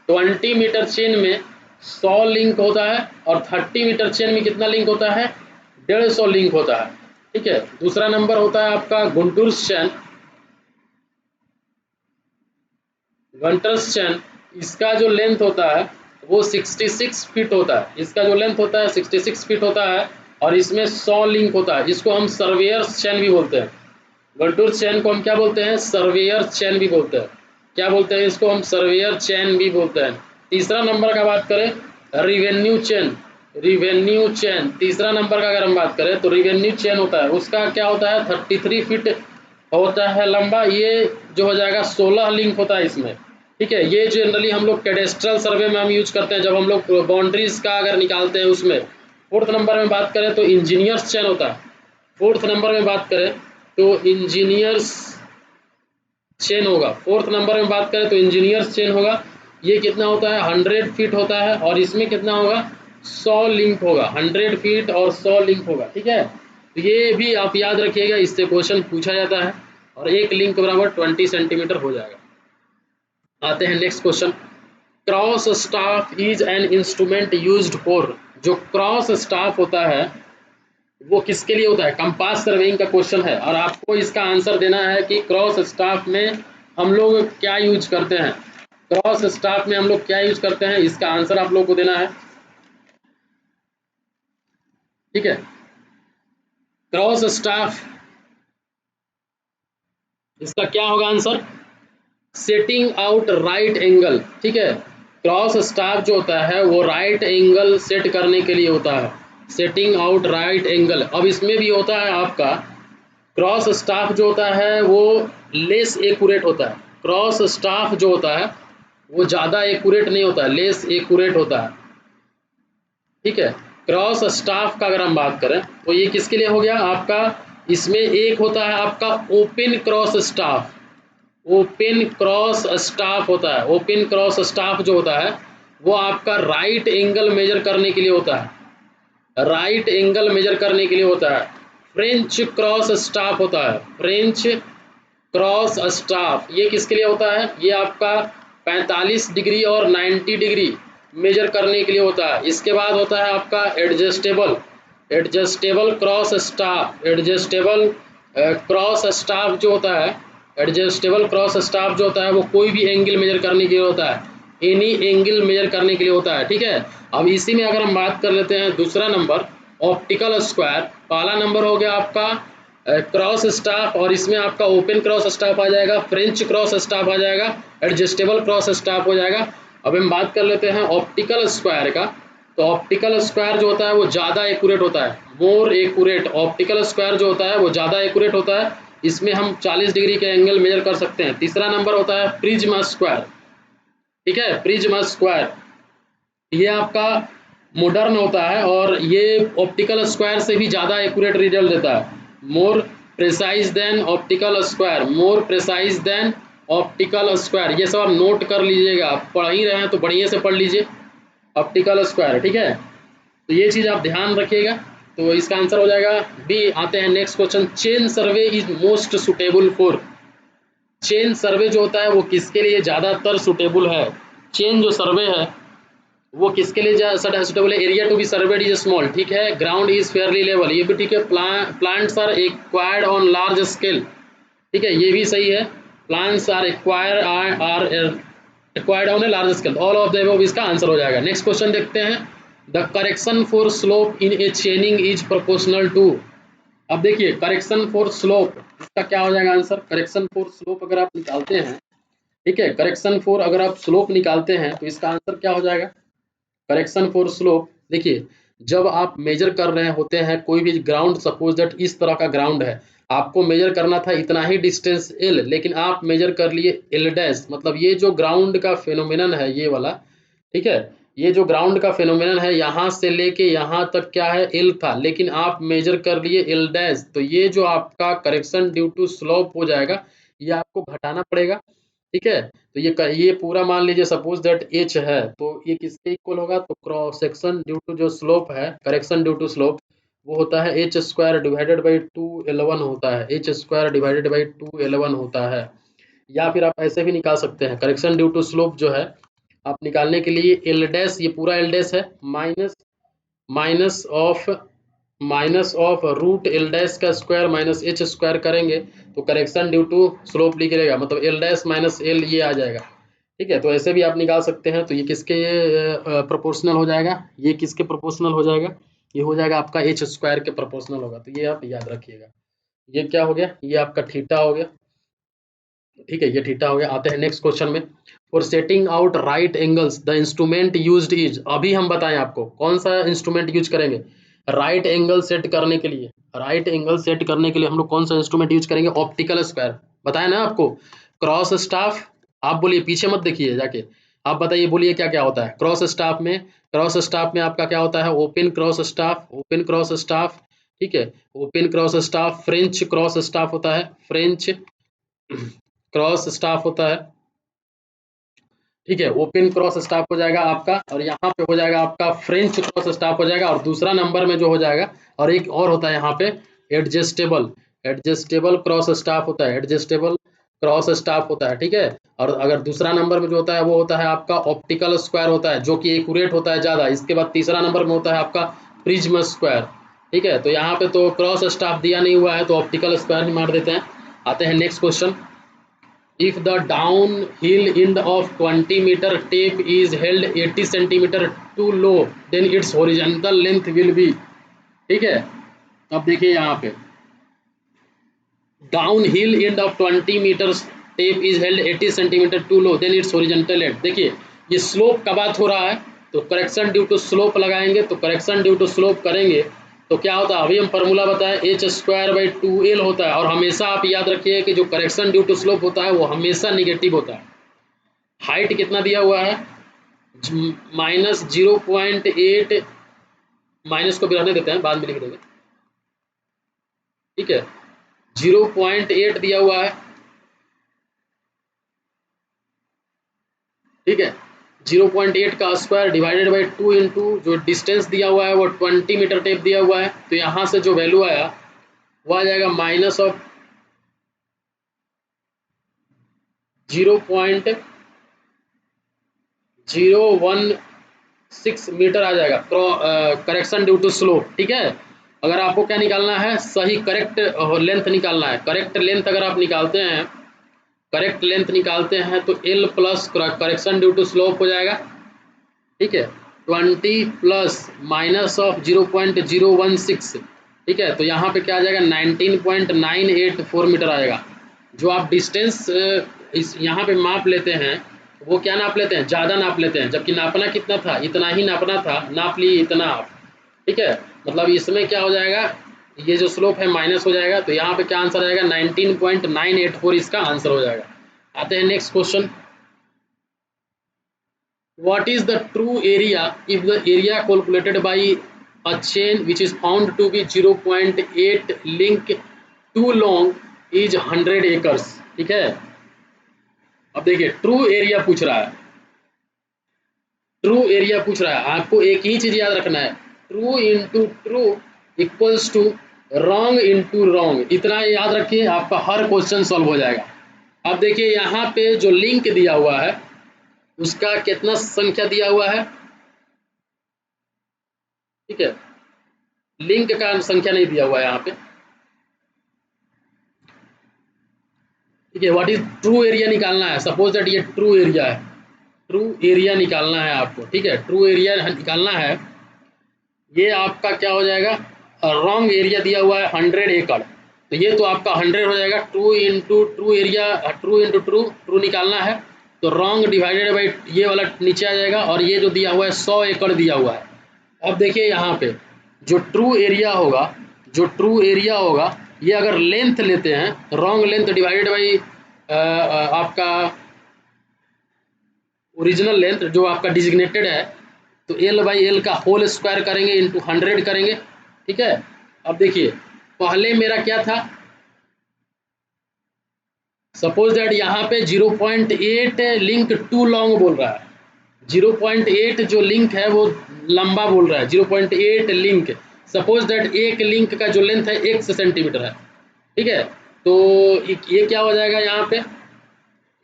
20 मीटर चेन में 100 लिंक होता है, और 30 मीटर चेन में कितना लिंक होता है? 150 लिंक होता है। ठीक है। दूसरा नंबर होता है आपका गुंटूर्स चेन। गंटर्स चेन, इसका जो लेंथ होता है वो 66 फीट होता है। इसका जो लेंथ होता है 66 फीट होता है, और इसमें 100 लिंक होता है। इसको हम सर्वेयर्स चेन भी बोलते हैं। गंटूर चेन को हम क्या बोलते हैं? सर्वेयर चेन भी बोलते हैं। क्या बोलते हैं इसको? हम सर्वेयर चेन भी बोलते हैं। तीसरा नंबर का बात करें, रिवेन्यू चेन। रिवेन्यू चेन तीसरा नंबर का अगर हम बात करें तो रिवेन्यू चेन होता है, उसका क्या होता है? 33 फीट होता है लंबा। ये जो हो जाएगा 16 लिंक होता है इसमें। ठीक है। ये जनरली हम लोग कैडेस्ट्रल सर्वे में हम यूज करते हैं, जब हम लोग बाउंड्रीज का अगर निकालते हैं उसमें। फोर्थ नंबर में बात करें तो इंजीनियर्स चेन होता है। फोर्थ नंबर में बात करें तो इंजीनियर्स चेन होगा। फोर्थ नंबर में बात करें तो इंजीनियर्स चेन होगा। ये कितना होता है? 100 फीट होता है, और इसमें कितना होगा? 100 लिंक होगा। 100 फीट और 100 लिंक होगा। ठीक है। तो ये भी आप याद रखिएगा, इससे क्वेश्चन पूछा जाता है, और एक लिंक बराबर 20 सेंटीमीटर हो जाएगा। आते हैं next question. Cross staff is an instrument used for. जो क्रॉस स्टाफ होता है वो किसके लिए होता है? कंपास सर्वेइंग का क्वेश्चन है, और आपको इसका आंसर देना है कि क्रॉस स्टाफ में हम लोग क्या यूज करते हैं। क्रॉस स्टाफ में हम लोग क्या यूज करते हैं, इसका आंसर आप लोग को देना है। ठीक है। क्रॉस स्टाफ, इसका क्या होगा answer? Setting out right angle. ठीक है। क्रॉस स्टाफ जो होता है वो राइट एंगल सेट करने के लिए होता है। Setting out right angle. अब इसमें भी होता है आपका, क्रॉस स्टाफ जो होता है वो लेस एक्यूरेट होता है। क्रॉस स्टाफ जो होता है वो ज़्यादा एक्यूरेट नहीं होता है, लेस एक्यूरेट होता है। ठीक है। क्रॉस स्टाफ का अगर हम बात करें तो ये किसके लिए हो गया आपका? इसमें एक होता है आपका open cross staff. Open cross staff होता है। ओपन क्रॉस स्टाफ जो होता है वो आपका राइट एंगल मेजर करने के लिए होता है। राइट एंगल मेजर करने के लिए होता है। फ्रेंच क्रॉस स्टाफ होता है। फ्रेंच क्रॉस स्टाफ ये किसके लिए होता है? ये आपका 45 डिग्री और 90 डिग्री मेजर करने के लिए होता है। इसके बाद होता है आपका adjustable. Adjustable cross staff. Adjustable cross staff जो होता है, एडजस्टेबल क्रॉस स्टाफ जो होता है वो कोई भी एंगल मेजर करने के लिए होता है। एनी एंगल मेजर करने के लिए होता है। ठीक है। अब इसी में अगर हम बात कर लेते हैं दूसरा नंबर, ऑप्टिकल स्क्वायर। पहला नंबर हो गया आपका क्रॉस स्टाफ, और इसमें आपका ओपन क्रॉस स्टाफ आ जाएगा, फ्रेंच क्रॉस स्टाफ आ जाएगा, एडजस्टेबल क्रॉस स्टाफ हो जाएगा। अब हम बात कर लेते हैं ऑप्टिकल स्क्वायर का। तो ऑप्टिकल स्क्वायर जो होता है वो ज़्यादा एक्यूरेट होता है, मोर एक्यूरेट। ऑप्टिकल स्क्वायर जो होता है वो ज़्यादा एक्यूरेट होता है। इसमें हम 40 डिग्री के एंगल मेजर कर सकते हैं। तीसरा नंबर होता है प्रिज्म स्क्वायर। ठीक है। प्रिज्म स्क्वायर ये आपका मॉडर्न होता है, और ये ऑप्टिकल स्क्वायर से भी ज़्यादा एक्यूरेट रिजल्ट देता है। More precise than optical square. More precise than optical square. ये सब आप नोट कर लीजिएगा, आप पढ़ ही रहे हैं तो बढ़िया से पढ़ लीजिए ऑप्टिकल स्क्वायर। ठीक है। तो ये चीज़ आप ध्यान रखिएगा। तो इसका आंसर हो जाएगा बी। आते हैं next question. Chain survey is most suitable for. Chain survey जो होता है वो किसके लिए ज़्यादातर सुटेबल है? चेन जो सर्वे है वो किसके लिए सुटेबल है? Area to be surveyed is small. ठीक है। ग्राउंड इज फेयरली लेवल, ये भी ठीक है। Plants are acquired on large scale. ठीक है, ये भी सही है। Plants are acquired on a large scale. All of the above इसका आंसर हो जाएगा। नेक्स्ट क्वेश्चन देखते हैं। The correction for slope in a chaining is proportional to. अब देखिए करेक्शन फॉर स्लोप, इसका क्या हो जाएगा आंसर? करेक्शन फॉर स्लोप अगर आप निकालते हैं, ठीक है, करेक्शन फॉर अगर आप स्लोप निकालते हैं तो इसका आंसर क्या हो जाएगा? करेक्शन फॉर स्लोप, देखिए जब आप मेजर कर रहे होते हैं कोई भी ग्राउंड, सपोज दैट इस तरह का ग्राउंड है, आपको मेजर करना था इतना ही डिस्टेंस एल, लेकिन आप मेजर कर लिए एल डैश, मतलब ये जो ग्राउंड का फिनोमिनन है ये वाला, ठीक है, ये जो ग्राउंड का फिनोमिनन है यहाँ से लेके यहाँ तक क्या है? एल था, लेकिन आप मेजर कर लिए एल डैश, तो ये जो आपका करेक्शन ड्यू टू स्लोप हो जाएगा, ये आपको घटाना पड़ेगा। ठीक है, तो ये पूरा मान लीजिए सपोज दैट एच है, तो ये किसके इक्वल होगा? तो क्रॉस सेक्शन ड्यू टू जो स्लोप है, करेक्शन ड्यू टू स्लोप, वो होता है H square divided by 2L1 होता है, H square divided by 2L1 होता है। या फिर आप ऐसे भी निकाल सकते हैं, करेक्शन ड्यू टू स्लोप जो है आप निकालने के लिए एल डैश, ये पूरा एल डैश है, minus of root L dash का स्क्वायर माइनस एच स्क्वायर करेंगे तो करेक्शन ड्यू टू स्लोप लिखेगा, मतलब एल डैश माइनस एल ये आ जाएगा। ठीक है, तो ऐसे भी आप निकाल सकते हैं। तो ये किसके प्रोपोर्शनल हो जाएगा, ये किसके प्रोपोर्शनल हो जाएगा, ये हो जाएगा आपका एच स्क्वायर के प्रोपोर्शनल होगा। तो ये आप याद रखिएगा। ये क्या हो गया, ये आपका थीटा हो गया। ठीक है, ये थीटा हो गया। आते हैं नेक्स्ट क्वेश्चन में। For setting out right angles the instrument used is, अभी हम बताएं आपको कौन सा इंस्ट्रूमेंट यूज करेंगे राइट एंगल सेट करने के लिए। राइट एंगल सेट करने के लिए हम लोग कौन सा इंस्ट्रूमेंट यूज करेंगे, ऑप्टिकल स्क्वायर। बताया ना आपको, क्रॉस स्टाफ। आप बोलिए, पीछे मत देखिए जाके, आप बताइए, बोलिए क्या क्या होता है क्रॉस स्टाफ में। क्रॉस स्टाफ में आपका क्या होता है, open cross staff, open cross staff. ठीक है, open cross staff, French cross staff होता है, फ्रेंच क्रॉस स्टाफ होता है। ठीक है, ओपन क्रॉस स्टाफ हो जाएगा आपका, और यहाँ पे हो जाएगा आपका फ्रेंच क्रॉस स्टाफ हो जाएगा। और दूसरा नंबर में जो हो जाएगा, और एक और होता है यहाँ पे एडजस्टेबल, एडजस्टेबल क्रॉस स्टाफ होता है, एडजस्टेबल क्रॉस स्टाफ होता है। ठीक है, और अगर दूसरा नंबर में जो होता है वो होता है आपका ऑप्टिकल स्क्वायर होता है, जो कि एक्यूरेट होता है ज़्यादा। इसके बाद तीसरा नंबर में होता है आपका प्रिज्म स्क्वायर। ठीक है, तो यहाँ पे तो क्रॉस स्टाफ दिया नहीं हुआ है तो ऑप्टिकल स्क्वायर ही मार देते हैं। आते हैं next question. If the downhill end of 20-meter tape is held 80 centimeter too low, then its horizontal length will be। ठीक है, अब देखिए यहाँ पे downhill end of 20 meters tape is held 80 centimeter too low, then its horizontal length। देखिए ये slope का बात हो रहा है, तो करेक्शन ड्यू टू स्लोप लगाएंगे, तो करेक्शन ड्यू टू स्लोप करेंगे तो क्या होता है, अभी हम फार्मूला बताएं, एच स्क्वायर बाई 2l होता है। और हमेशा आप याद रखिए कि जो करेक्शन ड्यू टू स्लोप होता है वो हमेशा निगेटिव होता है। हाइट कितना दिया हुआ है, -0.8, माइनस को भी रहने देते हैं, बाद में लिख देंगे। ठीक है, 0.8 दिया हुआ है। ठीक है, 0.8 का स्क्वायर डिवाइडेड बाई 2 इंटू जो डिस्टेंस दिया हुआ है वो 20 मीटर टेप दिया हुआ है। तो यहाँ से जो वैल्यू आया वो आ जाएगा माइनस ऑफ 0.016 मीटर आ जाएगा करेक्शन ड्यू टू स्लोप। ठीक है, अगर आपको क्या निकालना है, सही करेक्ट लेंथ निकालना है। करेक्ट लेंथ अगर आप निकालते हैं, करेक्ट लेंथ निकालते हैं तो L plus correction due to slope हो जाएगा। ठीक है, 20 प्लस माइनस ऑफ 0.016। ठीक है, तो यहाँ पे क्या आ जाएगा, 19.984 मीटर आएगा। जो आप डिस्टेंस इस यहाँ पे माप लेते हैं वो क्या नाप लेते हैं, ज़्यादा नाप लेते हैं, जबकि नापना कितना था, इतना ही नापना था, नाप लिए इतना आप। ठीक है, मतलब इसमें क्या हो जाएगा, ये जो स्लोप है माइनस हो जाएगा, तो यहाँ पे क्या आंसर आएगा, 19.984 इसका आंसर हो जाएगा। आते हैं next question. What is the true area if the area calculated by a chain which is found to be 0.8 link too long is 100 acres। ठीक है, अब देखिए ट्रू एरिया पूछ रहा है, ट्रू एरिया पूछ रहा है, आपको एक ही चीज याद रखना है, true into true equals to wrong into wrong. इतना याद रखिए, आपका हर क्वेश्चन सॉल्व हो जाएगा। अब देखिए यहाँ पे जो लिंक दिया हुआ है उसका कितना संख्या दिया हुआ है। ठीक है, लिंक का संख्या नहीं दिया हुआ है यहाँ पे। ठीक है, व्हाट इज ट्रू एरिया निकालना है। सपोज दैट ये ट्रू एरिया है, ट्रू एरिया निकालना है आपको। ठीक है, ट्रू एरिया निकालना है, ये आपका क्या हो जाएगा, रॉन्ग एरिया दिया हुआ है 100 एकड़, तो ये तो आपका 100 हो जाएगा। True into true area, true into true, true निकालना है तो रॉन्ग डिवाइडेड बाई ये वाला नीचे आ जाएगा, और ये जो दिया हुआ है 100 एकड़ दिया हुआ है। अब देखिए यहाँ पे जो ट्रू एरिया होगा, जो ट्रू एरिया होगा, ये अगर लेंथ लेते हैं, रॉन्ग लेंथ डिवाइडेड बाई आपका ओरिजिनल लेंथ जो आपका डिजिग्नेटेड है, तो एल बाई एल का होल स्क्वायर करेंगे इंटू 100 करेंगे। ठीक है, अब देखिए पहले मेरा क्या था, सपोज दैट यहाँ पे 0.8 लिंक टू लॉन्ग बोल रहा है, 0.8 जो लिंक है वो लंबा बोल रहा है, 0.8 लिंक। सपोज दैट एक लिंक का जो लेंथ है 1 सेंटीमीटर है। ठीक है, तो ये क्या हो जाएगा, यहाँ पे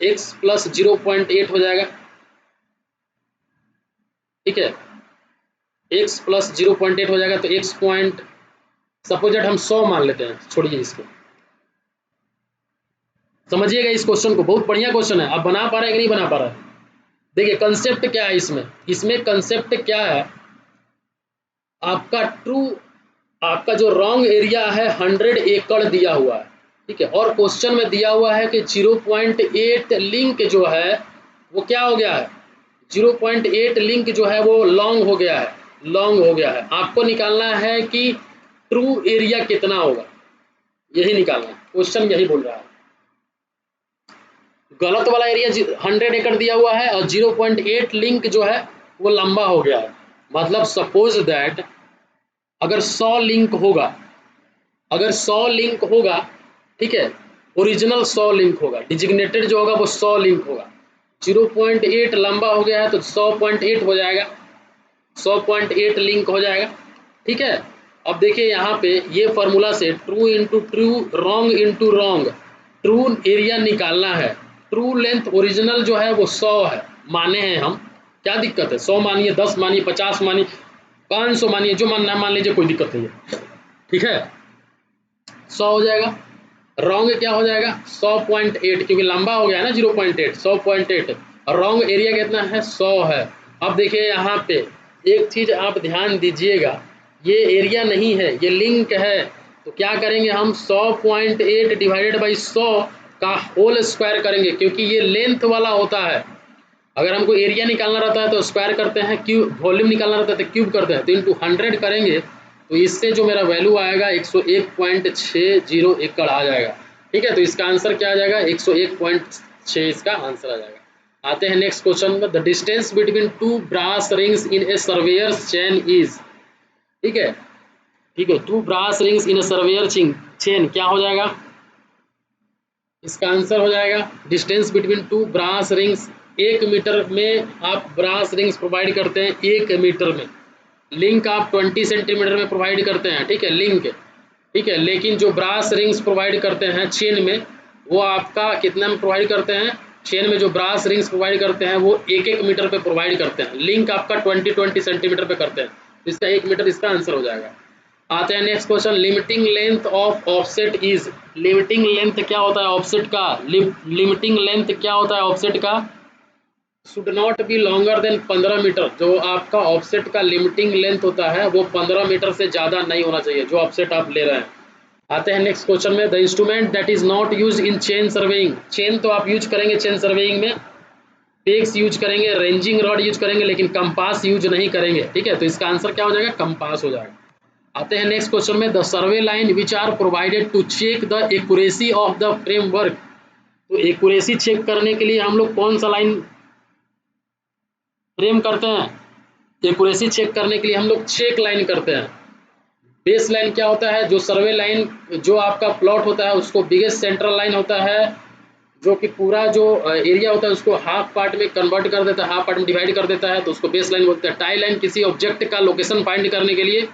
x प्लस 0.8 हो जाएगा। ठीक है, x प्लस 0.8 हो जाएगा, तो x पॉइंट सपोज दैट हम 100 मान लेते हैं, छोड़िए इसको। समझिएगा इस क्वेश्चन को, बहुत बढ़िया क्वेश्चन है। आप बना पा रहे हैं कि नहीं बना पा रहे हैं? देखिए कंसेप्ट क्या है इसमें, इसमें कंसेप्ट क्या है, आपका ट्रू, आपका जो रॉन्ग एरिया है 100 एकड़ दिया हुआ है, ठीक है, और क्वेश्चन में दिया हुआ है कि 0.8 लिंक जो है वो क्या हो गया है, 0.8 लिंक जो है वो लॉन्ग हो गया है, लॉन्ग हो गया है। आपको निकालना है कि ट्रू एरिया कितना होगा, यही निकालना है, क्वेश्चन यही बोल रहा है। गलत वाला एरिया 100 एकड़ दिया हुआ है और 0.8 लिंक जो है वो लंबा हो गया है। मतलब सपोज दैट अगर 100 लिंक होगा, अगर 100 लिंक होगा, ठीक है, ओरिजिनल 100 लिंक होगा, डिजिग्नेटेड जो होगा वो 100 लिंक होगा, 0.8 लंबा हो गया है तो 100.8 हो जाएगा, 100.8 लिंक हो जाएगा, ठीक है। अब देखिए यहाँ पे ये फार्मूला से true into true, wrong into wrong, true area निकालना है। ट्रू लेंथ ओरिजिनल जो है वो 100 है, माने हैं हम, क्या दिक्कत है, 100 मानिए, 10 मानिए, 50 मानिए, 500 मानिए, जो मानना है मान लीजिए, कोई दिक्कत नहीं है, ठीक है। 100 हो जाएगा, रॉन्ग क्या हो जाएगा 100.8, क्योंकि लंबा हो गया है ना 0.8, 100.8, और रॉन्ग एरिया कितना है 100 है। अब देखिए यहाँ पे एक चीज आप ध्यान दीजिएगा, ये एरिया नहीं है, ये लिंक है, तो क्या करेंगे हम 100.8 डिवाइडेड बाई 100 का होल स्क्वायर करेंगे, क्योंकि ये लेंथ वाला होता है। अगर हमको एरिया निकालना रहता है तो स्क्वायर करते हैं, क्यूब वॉल्यूम निकालना रहता है तो क्यूब करते हैं, तो इंटू 100 करेंगे, तो इससे जो मेरा वैल्यू आएगा 101.60 एकड़ आ जाएगा, ठीक है। तो इसका आंसर क्या आ जाएगा 101.6, इसका आंसर आ जाएगा। आते हैं नेक्स्ट क्वेश्चन में, the distance between two brass rings in a surveyor's chain is, ठीक है, ठीक है, two brass rings in a surveyor chain क्या हो जाएगा, इसका आंसर हो जाएगा distance between two brass rings, 1 meter में आप ब्रास रिंग्स प्रोवाइड करते हैं, 1 मीटर में, लिंक आप 20 सेंटीमीटर में प्रोवाइड करते हैं, ठीक है, लिंक, ठीक है, लेकिन जो ब्रास रिंग्स प्रोवाइड करते हैं चेन में, वो आपका कितना में प्रोवाइड करते हैं, चेन में जो ब्रास रिंग्स प्रोवाइड करते हैं वो 1-1 मीटर पे प्रोवाइड करते हैं, लिंक आपका 20-20 सेंटीमीटर पे करते हैं, तो इसका 1 मीटर इसका आंसर हो जाएगा। आते हैं next question, limiting length of offset is, limiting length क्या होता है ऑफसेट का, लिमिटिंग लेंथ क्या होता है ऑफसेट का, should not be longer than 15 meter, जो आपका ऑफसेट का लिमिटिंग लेंथ होता है वो 15 मीटर से ज़्यादा नहीं होना चाहिए, जो ऑफसेट आप ले रहे हैं। आते हैं नेक्स्ट क्वेश्चन में, the instrument that is not use in chain surveying, chain तो आप यूज करेंगे चेन सर्वेइंग में, पेक्स यूज करेंगे, रेंजिंग रॉड यूज करेंगे, लेकिन कंपास यूज नहीं करेंगे, ठीक है, तो इसका आंसर क्या हो जाएगा, कंपास हो जाएगा। आते हैं नेक्स्ट क्वेश्चन में, the survey line which are provided to check the accuracy of the framework, तो एक्यूरेसी चेक करने के लिए हम लोग कौन सा लाइन फ्रेम करते हैं, एक्यूरेसी चेक करने के लिए हम लोग चेक लाइन करते हैं। बेस लाइन क्या होता है, जो सर्वे लाइन जो आपका प्लॉट होता है उसको बिगेस्ट सेंट्रल लाइन होता है, जो कि पूरा जो एरिया होता है उसको हाफ पार्ट में कन्वर्ट कर देता है, हाफ पार्ट में डिवाइड कर देता है, तो उसको बेस लाइन बोलते हैं। टाई लाइन किसी ऑब्जेक्ट का लोकेशन फाइंड करने के लिए,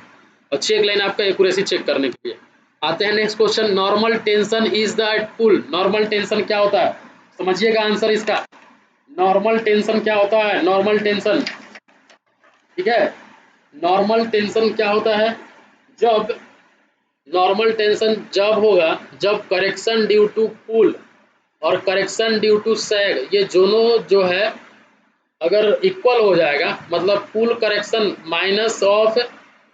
और चेक लाइन आपका एक्यूरेसी चेक करने के लिए। आते हैं next question, normal tension is the pull, normal tension क्या होता है, समझिएगा आंसर इसका, नॉर्मल टेंशन क्या होता है, नॉर्मल टेंशन, ठीक है, नॉर्मल टेंशन क्या होता है, जब नॉर्मल टेंशन जब होगा जब करेक्शन ड्यू टू पुल और करेक्शन ड्यू टू सैग, ये दोनों जो है अगर इक्वल हो जाएगा, मतलब pull correction minus of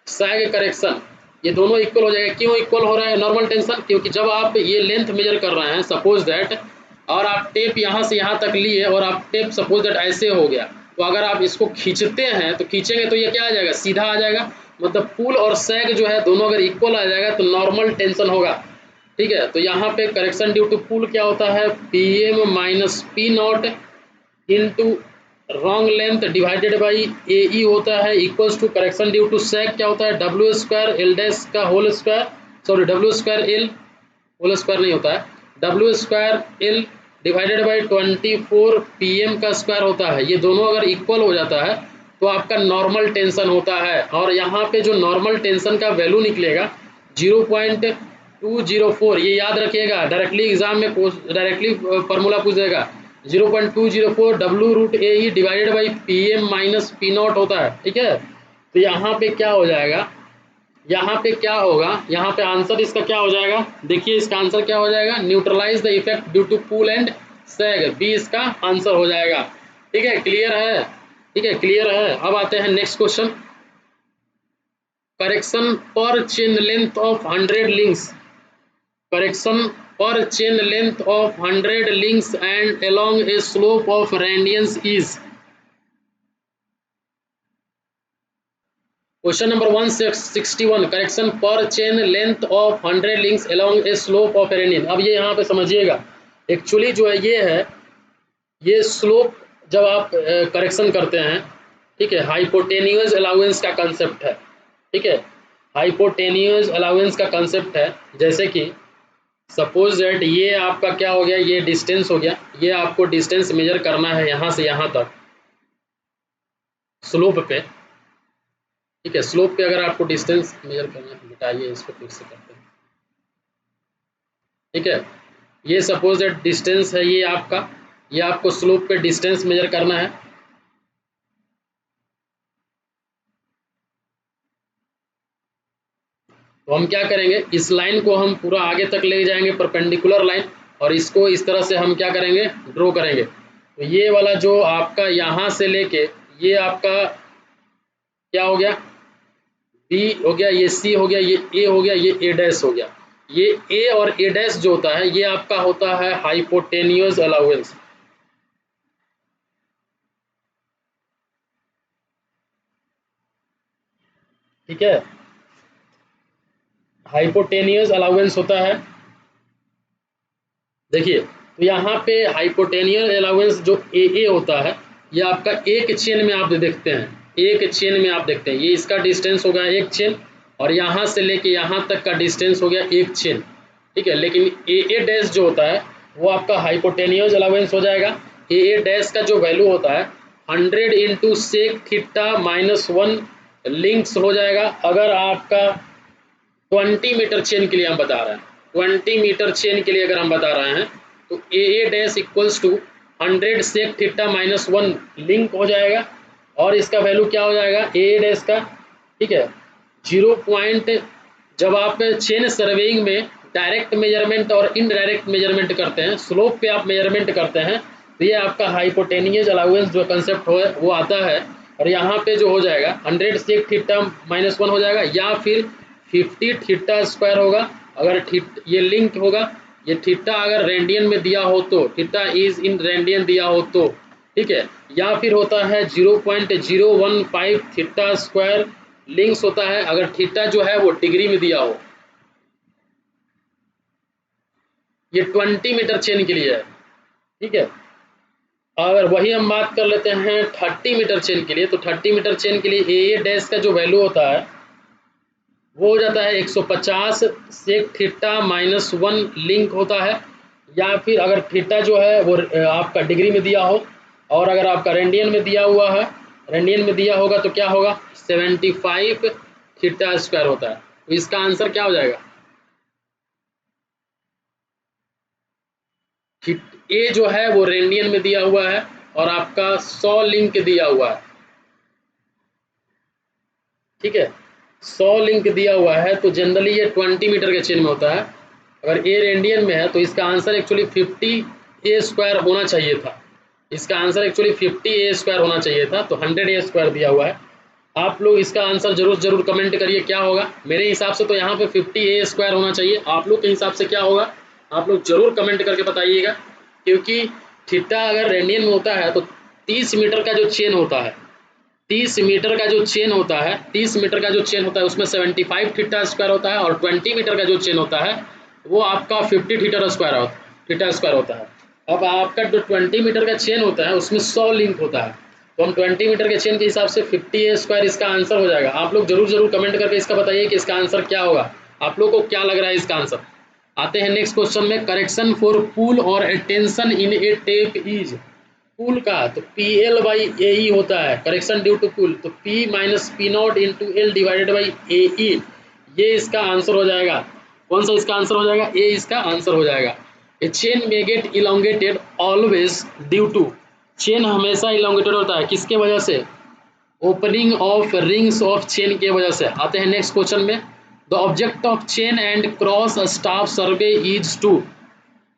sag correction, ये दोनों इक्वल हो जाएगा। क्यों इक्वल हो रहा है नॉर्मल टेंशन, क्योंकि जब आप ये लेंथ मेजर कर रहे हैं सपोज दैट, और आप टेप यहाँ से यहाँ तक लिए और आप टेप सपोज दैट ऐसे हो गया, तो अगर आप इसको खींचते हैं तो खींचेंगे तो ये क्या आ जाएगा, सीधा आ जाएगा, मतलब पुल और सैग जो है दोनों अगर इक्वल आ जाएगा तो नॉर्मल टेंशन होगा, ठीक है। तो यहाँ पे करेक्शन ड्यू टू पुल क्या होता है, PM minus P not into wrong length divided by AE होता है, equals to correction due to sag क्या होता है, W स्क्वायर एल डैश का whole square, sorry W square L whole square नहीं होता है, W square L divided by 24 PM का स्क्वायर होता है। ये दोनों अगर इक्वल हो जाता है तो आपका नॉर्मल टेंशन होता है, और यहाँ पे जो नॉर्मल टेंशन का वैल्यू निकलेगा 0.204, ये याद रखिएगा, डायरेक्टली एग्जाम में डायरेक्टली फार्मूला पूछ देगा, 0.204 W root A E divided by P M minus P naught होता है, ठीक है। तो यहाँ पे क्या हो जाएगा, यहाँ पे क्या होगा, यहाँ पे आंसर इसका क्या हो जाएगा, देखिए इसका आंसर क्या हो जाएगा, neutralize the effect due to pull and sag, B इसका आंसर हो जाएगा। ठीक है, क्लियर है, ठीक है, क्लियर है। अब आते हैं next question, correction per chain length of 100 links, correction per chain length of 100 links and along a slope of radians is। Question number 161, correction per chain length of 100 links along a slope of radian। अब ये यहाँ पे समझिएगा, actually जो है ये है, ये स्लोप जब आप करेक्शन करते हैं, ठीक है, हाइपोटेन्यूज अलाउंस का कंसेप्ट है, ठीक है, हाइपोटेन्यूज अलाउंस का कंसेप्ट है। जैसे कि सपोज दैट ये आपका क्या हो गया, ये डिस्टेंस हो गया, ये आपको डिस्टेंस मेजर करना है यहाँ से यहाँ तक स्लोप पे, ठीक है, स्लोप पे अगर आपको डिस्टेंस मेजर करना है, बताइए इसको फिर से करते हैं, ठीक है, ये सपोज दैट डिस्टेंस है, ये आपका, ये आपको स्लोप पे डिस्टेंस मेजर करना है। तो हम क्या करेंगे, इस लाइन को हम पूरा आगे तक ले जाएंगे परपेंडिकुलर लाइन, और इसको इस तरह से हम क्या करेंगे, ड्रॉ करेंगे। तो ये वाला जो आपका यहाँ से लेके ये आपका क्या हो गया, बी हो गया, ये सी हो गया, ये ए हो गया, ये ए डैश हो गया। ये ए और ए डैश जो होता है ये आपका होता है हाइपोटेन्यूज अलाउंस, ठीक है, हाइपोटेन्यूज अलाउंस होता है। देखिए तो यहाँ पे हाइपोटेन्यूज अलाउंस जो ए होता है, ये आपका एक चेन में आप देखते हैं, एक चेन में आप देखते हैं, ये इसका डिस्टेंस होगा एक चेन, और यहाँ से लेके यहाँ तक का डिस्टेंस हो गया एक चेन, ठीक है। लेकिन ए डैश जो होता है वो आपका हाइपोटेन्यूज अलाउंस हो जाएगा। ए डैश का जो वैल्यू होता है 100 इंटू सेक थीटा -1 लिंक्स हो जाएगा। अगर आपका 20 मीटर चेन के लिए हम बता रहे हैं, 20 मीटर चेन के लिए अगर हम बता रहे हैं, तो A dash equals to 100 sec theta -1 link हो जाएगा, और इसका वैल्यू क्या हो जाएगा ए डैश का, ठीक है, 0 जब आप चेन सर्वेइंग में डायरेक्ट मेजरमेंट और इनडायरेक्ट मेजरमेंट करते हैं, स्लोप पे आप मेजरमेंट करते हैं, तो ये आपका हाइपोटेन्यूज अलाउंस जो कंसेप्ट हो वो आता है। और यहाँ पे जो हो जाएगा 100 सेक थीटा -1 हो जाएगा, या फिर 50 थीटा स्क्वायर होगा, अगर ये लिंक होगा, ये थीटा अगर रेडियन में दिया हो तो, थीटा इज इन रेडियन दिया हो तो, ठीक है, या फिर होता है 0.015 थीटा स्क्वायर लिंक्स होता है अगर थीटा जो है वो डिग्री में दिया हो। ये 20 मीटर चेन के लिए है, ठीक है। अगर वही हम बात कर लेते हैं 30 मीटर चेन के लिए, तो 30 मीटर चेन के लिए ए डैश का जो वैल्यू होता है वो हो जाता है 150 सेक थीटा -1 लिंक होता है, या फिर अगर थीटा जो है वो आपका डिग्री में दिया हो, और अगर आपका रेडियन में दिया हुआ है, रेडियन में दिया होगा तो क्या होगा 75 थीटा स्क्वायर होता है। तो इसका आंसर क्या हो जाएगा, ए जो है वो रेडियन में दिया हुआ है और आपका 100 लिंक दिया हुआ है, ठीक है, 100 लिंक दिया हुआ है। तो जनरली ये 20 मीटर के चेन में होता है। अगर ए रेडियन में है तो इसका आंसर एक्चुअली 50 ए स्क्वायर होना चाहिए था, इसका आंसर एक्चुअली 50 ए स्क्वायर होना चाहिए था, तो 100 ए स्क्वायर दिया हुआ है। आप लोग इसका आंसर जरूर कमेंट करिए क्या होगा। मेरे हिसाब से तो यहाँ पे 50 ए स्क्वायर होना चाहिए, आप लोग के हिसाब से क्या होगा आप लोग जरूर कमेंट करके बताइएगा, क्योंकि थीटा अगर रेडियन में होता है तो 30 मीटर का जो चेन होता है, 30 मीटर का जो चेन होता है, 30 मीटर का जो चेन होता है उसमें 75 थीटा स्क्वायर होता है, और 20 मीटर का जो चेन होता है वो आपका 50 थीटा स्क्वायर होता है। अब आपका जो 20 मीटर का चेन होता है उसमें 100 लिंक होता है, तो हम 20 मीटर के चेन के हिसाब से 50 ए स्क्वायर इसका आंसर हो जाएगा। आप लोग जरूर कमेंट करके इसका बताइए कि इसका आंसर क्या होगा, आप लोग को क्या लग रहा है इसका आंसर। आते हैं नेक्स्ट क्वेश्चन में, करेक्शन फॉर पुल और tension in a tape is. Pull का तो P L by A E होता है, करेक्शन ड्यू टू पुल, तो P minus P not into L divided by A E, ये इसका आंसर हो जाएगा। कौन सा इसका आंसर हो जाएगा, ए इसका आंसर हो जाएगा। A chain may get elongated always due to, chain हमेशा इलोंगेटेड होता है किसके वजह से, opening of rings of chain की वजह से। आते हैं नेक्स्ट क्वेश्चन में, the object of chain and cross staff survey is to,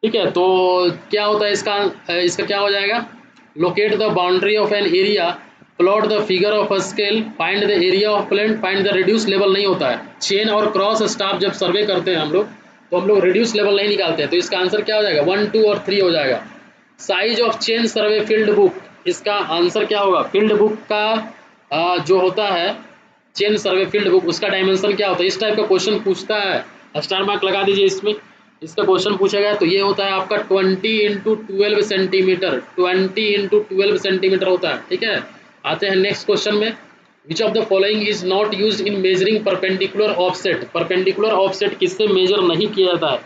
ठीक है, तो क्या होता है इसका, इसका क्या हो जाएगा, locate the boundary of an area, plot the figure of a scale, find the area of plane, find the reduce level नहीं होता है। चेन और क्रॉस स्टाफ जब सर्वे करते हैं हम लोग, तो हम लोग रिड्यूस लेवल नहीं निकालते हैं, तो इसका आंसर क्या हो जाएगा, 1, 2 और 3 हो जाएगा। Size of chain survey field book, इसका आंसर क्या होगा, फील्ड बुक का जो होता है चेन सर्वे फील्ड बुक, उसका डायमेंशन क्या होता है। इस टाइप का क्वेश्चन पूछता है, स्टार मार्क लगा दीजिए इसमें, इसका क्वेश्चन पूछा गया तो ये होता है आपका 20 × 12 सेंटीमीटर, 20 × 12 सेंटीमीटर होता है, ठीक है। आते हैं नेक्स्ट क्वेश्चन में, which of the following is not use in measuring perpendicular offset, perpendicular offset किससे मेजर नहीं किया जाता है,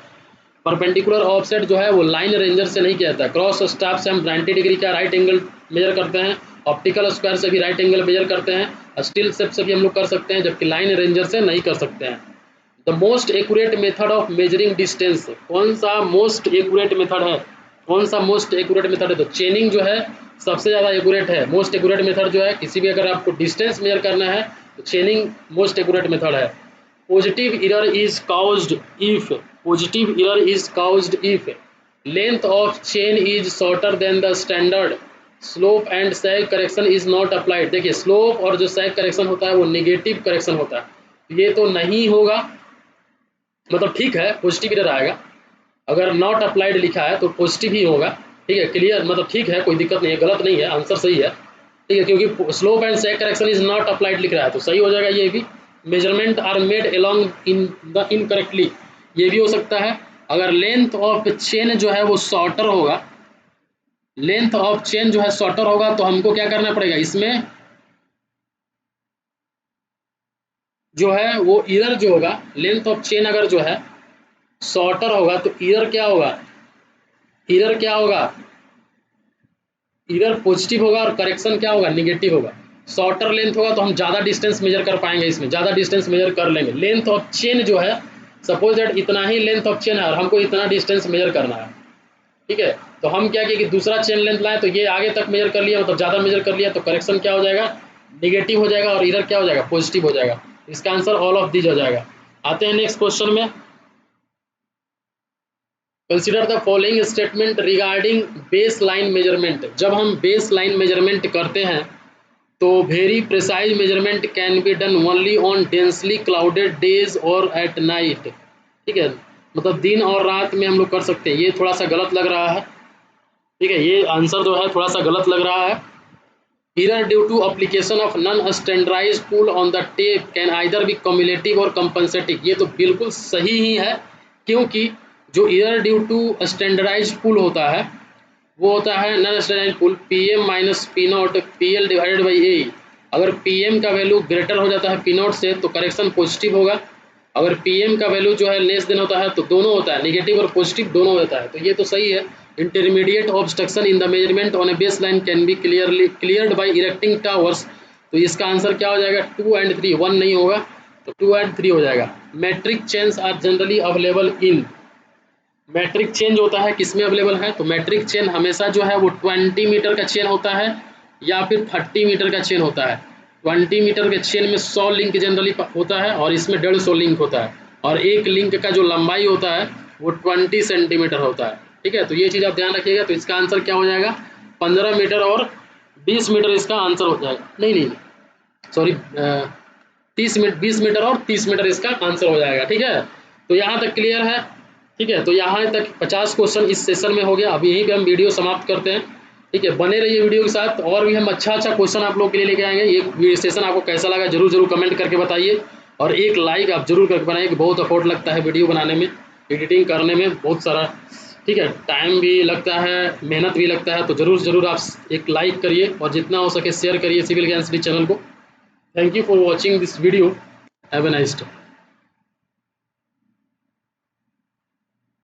परपेंडिकुलर ऑफसेट जो है वो लाइन रेंजर से नहीं किया जाता है। क्रॉस स्टाफ से हम 90 डिग्री का राइट एंगल मेजर करते हैं, ऑप्टिकल स्क्वायर से भी राइट एंगल मेजर करते हैं, स्टील शेप से भी हम लोग कर सकते हैं, जबकि लाइन रेंजर से नहीं कर सकते हैं। The most accurate method of measuring distance, कौन सा मोस्ट एक्यूरेट मेथड है, कौन सा मोस्ट एक्यूरेट मेथड है, तो चेनिंग जो है सबसे ज़्यादा एक्यूरेट है। मोस्ट एक्यूरेट मेथड जो है, किसी भी अगर आपको डिस्टेंस मेजर करना है तो चेनिंग मोस्ट एक्यूरेट मेथड है। Positive error is caused if, positive error is caused if length of chain is shorter than the standard, slope and sag correction is not applied. देखिए स्लोप और जो सैग correction होता है वो नेगेटिव करेक्शन होता है, ये तो नहीं होगा, मतलब ठीक है पॉजिटिव एरर आएगा, अगर नॉट अप्लाइड लिखा है तो पॉजिटिव ही होगा, ठीक है, क्लियर, मतलब ठीक है, कोई दिक्कत नहीं है, गलत नहीं है, आंसर सही है, ठीक है, क्योंकि slope and sag correction is not applied लिख रहा है तो सही हो जाएगा ये भी। Measurement are made along in the incorrectly, ये भी हो सकता है। अगर लेंथ ऑफ चेन जो है वो शॉर्टर होगा, लेंथ ऑफ चेन जो है शॉर्टर होगा तो हमको क्या करना पड़ेगा, इसमें जो है वो एरर जो होगा, लेंथ ऑफ चेन अगर जो है शॉर्टर होगा तो एरर क्या होगा, एरर क्या होगा, एरर पॉजिटिव होगा और करेक्शन क्या होगा, निगेटिव होगा। शॉर्टर लेंथ होगा तो हम ज़्यादा डिस्टेंस मेजर कर पाएंगे, इसमें ज़्यादा डिस्टेंस मेजर कर लेंगे। लेंथ ऑफ चेन जो है, सपोज दैट इतना ही लेंथ ऑफ चेन है और हमको इतना डिस्टेंस मेजर करना है, ठीक है, तो हम क्या किए कि दूसरा चेन लेंथ लाए तो ये आगे तक मेजर कर लिया, मतलब ज़्यादा मेजर कर लिया, तो करेक्शन क्या हो जाएगा, निगेटिव हो जाएगा, और एरर क्या हो जाएगा, पॉजिटिव हो जाएगा। इसका आंसर ऑल ऑफ दीज हो जाएगा। आते हैं नेक्स्ट क्वेश्चन में, consider the following statement regarding base line measurement. जब हम बेस लाइन मेजरमेंट करते हैं तो very precise measurement can be done only on densely clouded days और एट नाइट, ठीक है, मतलब दिन और रात में हम लोग कर सकते हैं। ये थोड़ा सा गलत लग रहा है, ठीक है, ये आंसर जो है थोड़ा सा गलत लग रहा है। Error due to application of non standardized pull on the tape can either be cumulative और कंपनसेटिव, ये तो बिल्कुल सही ही है, क्योंकि जो error due to standardized pull होता है वो होता है non standardized pull PM minus P0 PL divided by A। अगर PM का वैल्यू ग्रेटर हो जाता है P0 से तो करेक्शन पॉजिटिव होगा, अगर PM का वैल्यू जो है लेस देन होता है तो दोनों होता है, नेगेटिव और पॉजिटिव दोनों होता है, तो ये तो सही है। Intermediate obstruction in the measurement on A base line can be cleared by erecting towers, तो इसका आंसर क्या हो जाएगा, 2 and 3, 1 नहीं होगा, तो 2 and 3 हो जाएगा। Metric chains are generally available in, metric chain होता है किस में अवेलेबल है, तो मैट्रिक चेन हमेशा जो है वो 20 मीटर का चेन होता है या फिर 30 मीटर का चेन होता है। 20 मीटर के चेन में 100 लिंक जनरली होता है और इसमें 150 लिंक होता है, और एक लिंक का जो लंबाई होता है वो 20 सेंटीमीटर होता है, ठीक है, तो ये चीज़ आप ध्यान रखिएगा। तो इसका आंसर क्या हो जाएगा, 15 मीटर और 20 मीटर इसका आंसर हो जाएगा, नहीं सॉरी 20 मीटर और 30 मीटर इसका आंसर हो जाएगा, ठीक है। तो यहाँ तक क्लियर है, ठीक है, तो यहाँ तक 50 क्वेश्चन इस सेशन में हो गया। अब यहीं पे हम वीडियो समाप्त करते हैं, ठीक है, बने रहिए वीडियो के साथ, और भी हम अच्छा क्वेश्चन आप लोग के लिए लेके आएंगे। ये सेशन आपको कैसा लगा जरूर कमेंट करके बताइए, और एक लाइक आप जरूर करके बनाइए, कि बहुत एफर्ट लगता है वीडियो बनाने में, एडिटिंग करने में बहुत सारा, ठीक है, टाइम भी लगता है, मेहनत भी लगता है, तो जरूर आप एक लाइक करिए और जितना हो सके शेयर करिए सिविल ज्ञान सिटी चैनल को। Thank you for watching this video, have a nice day.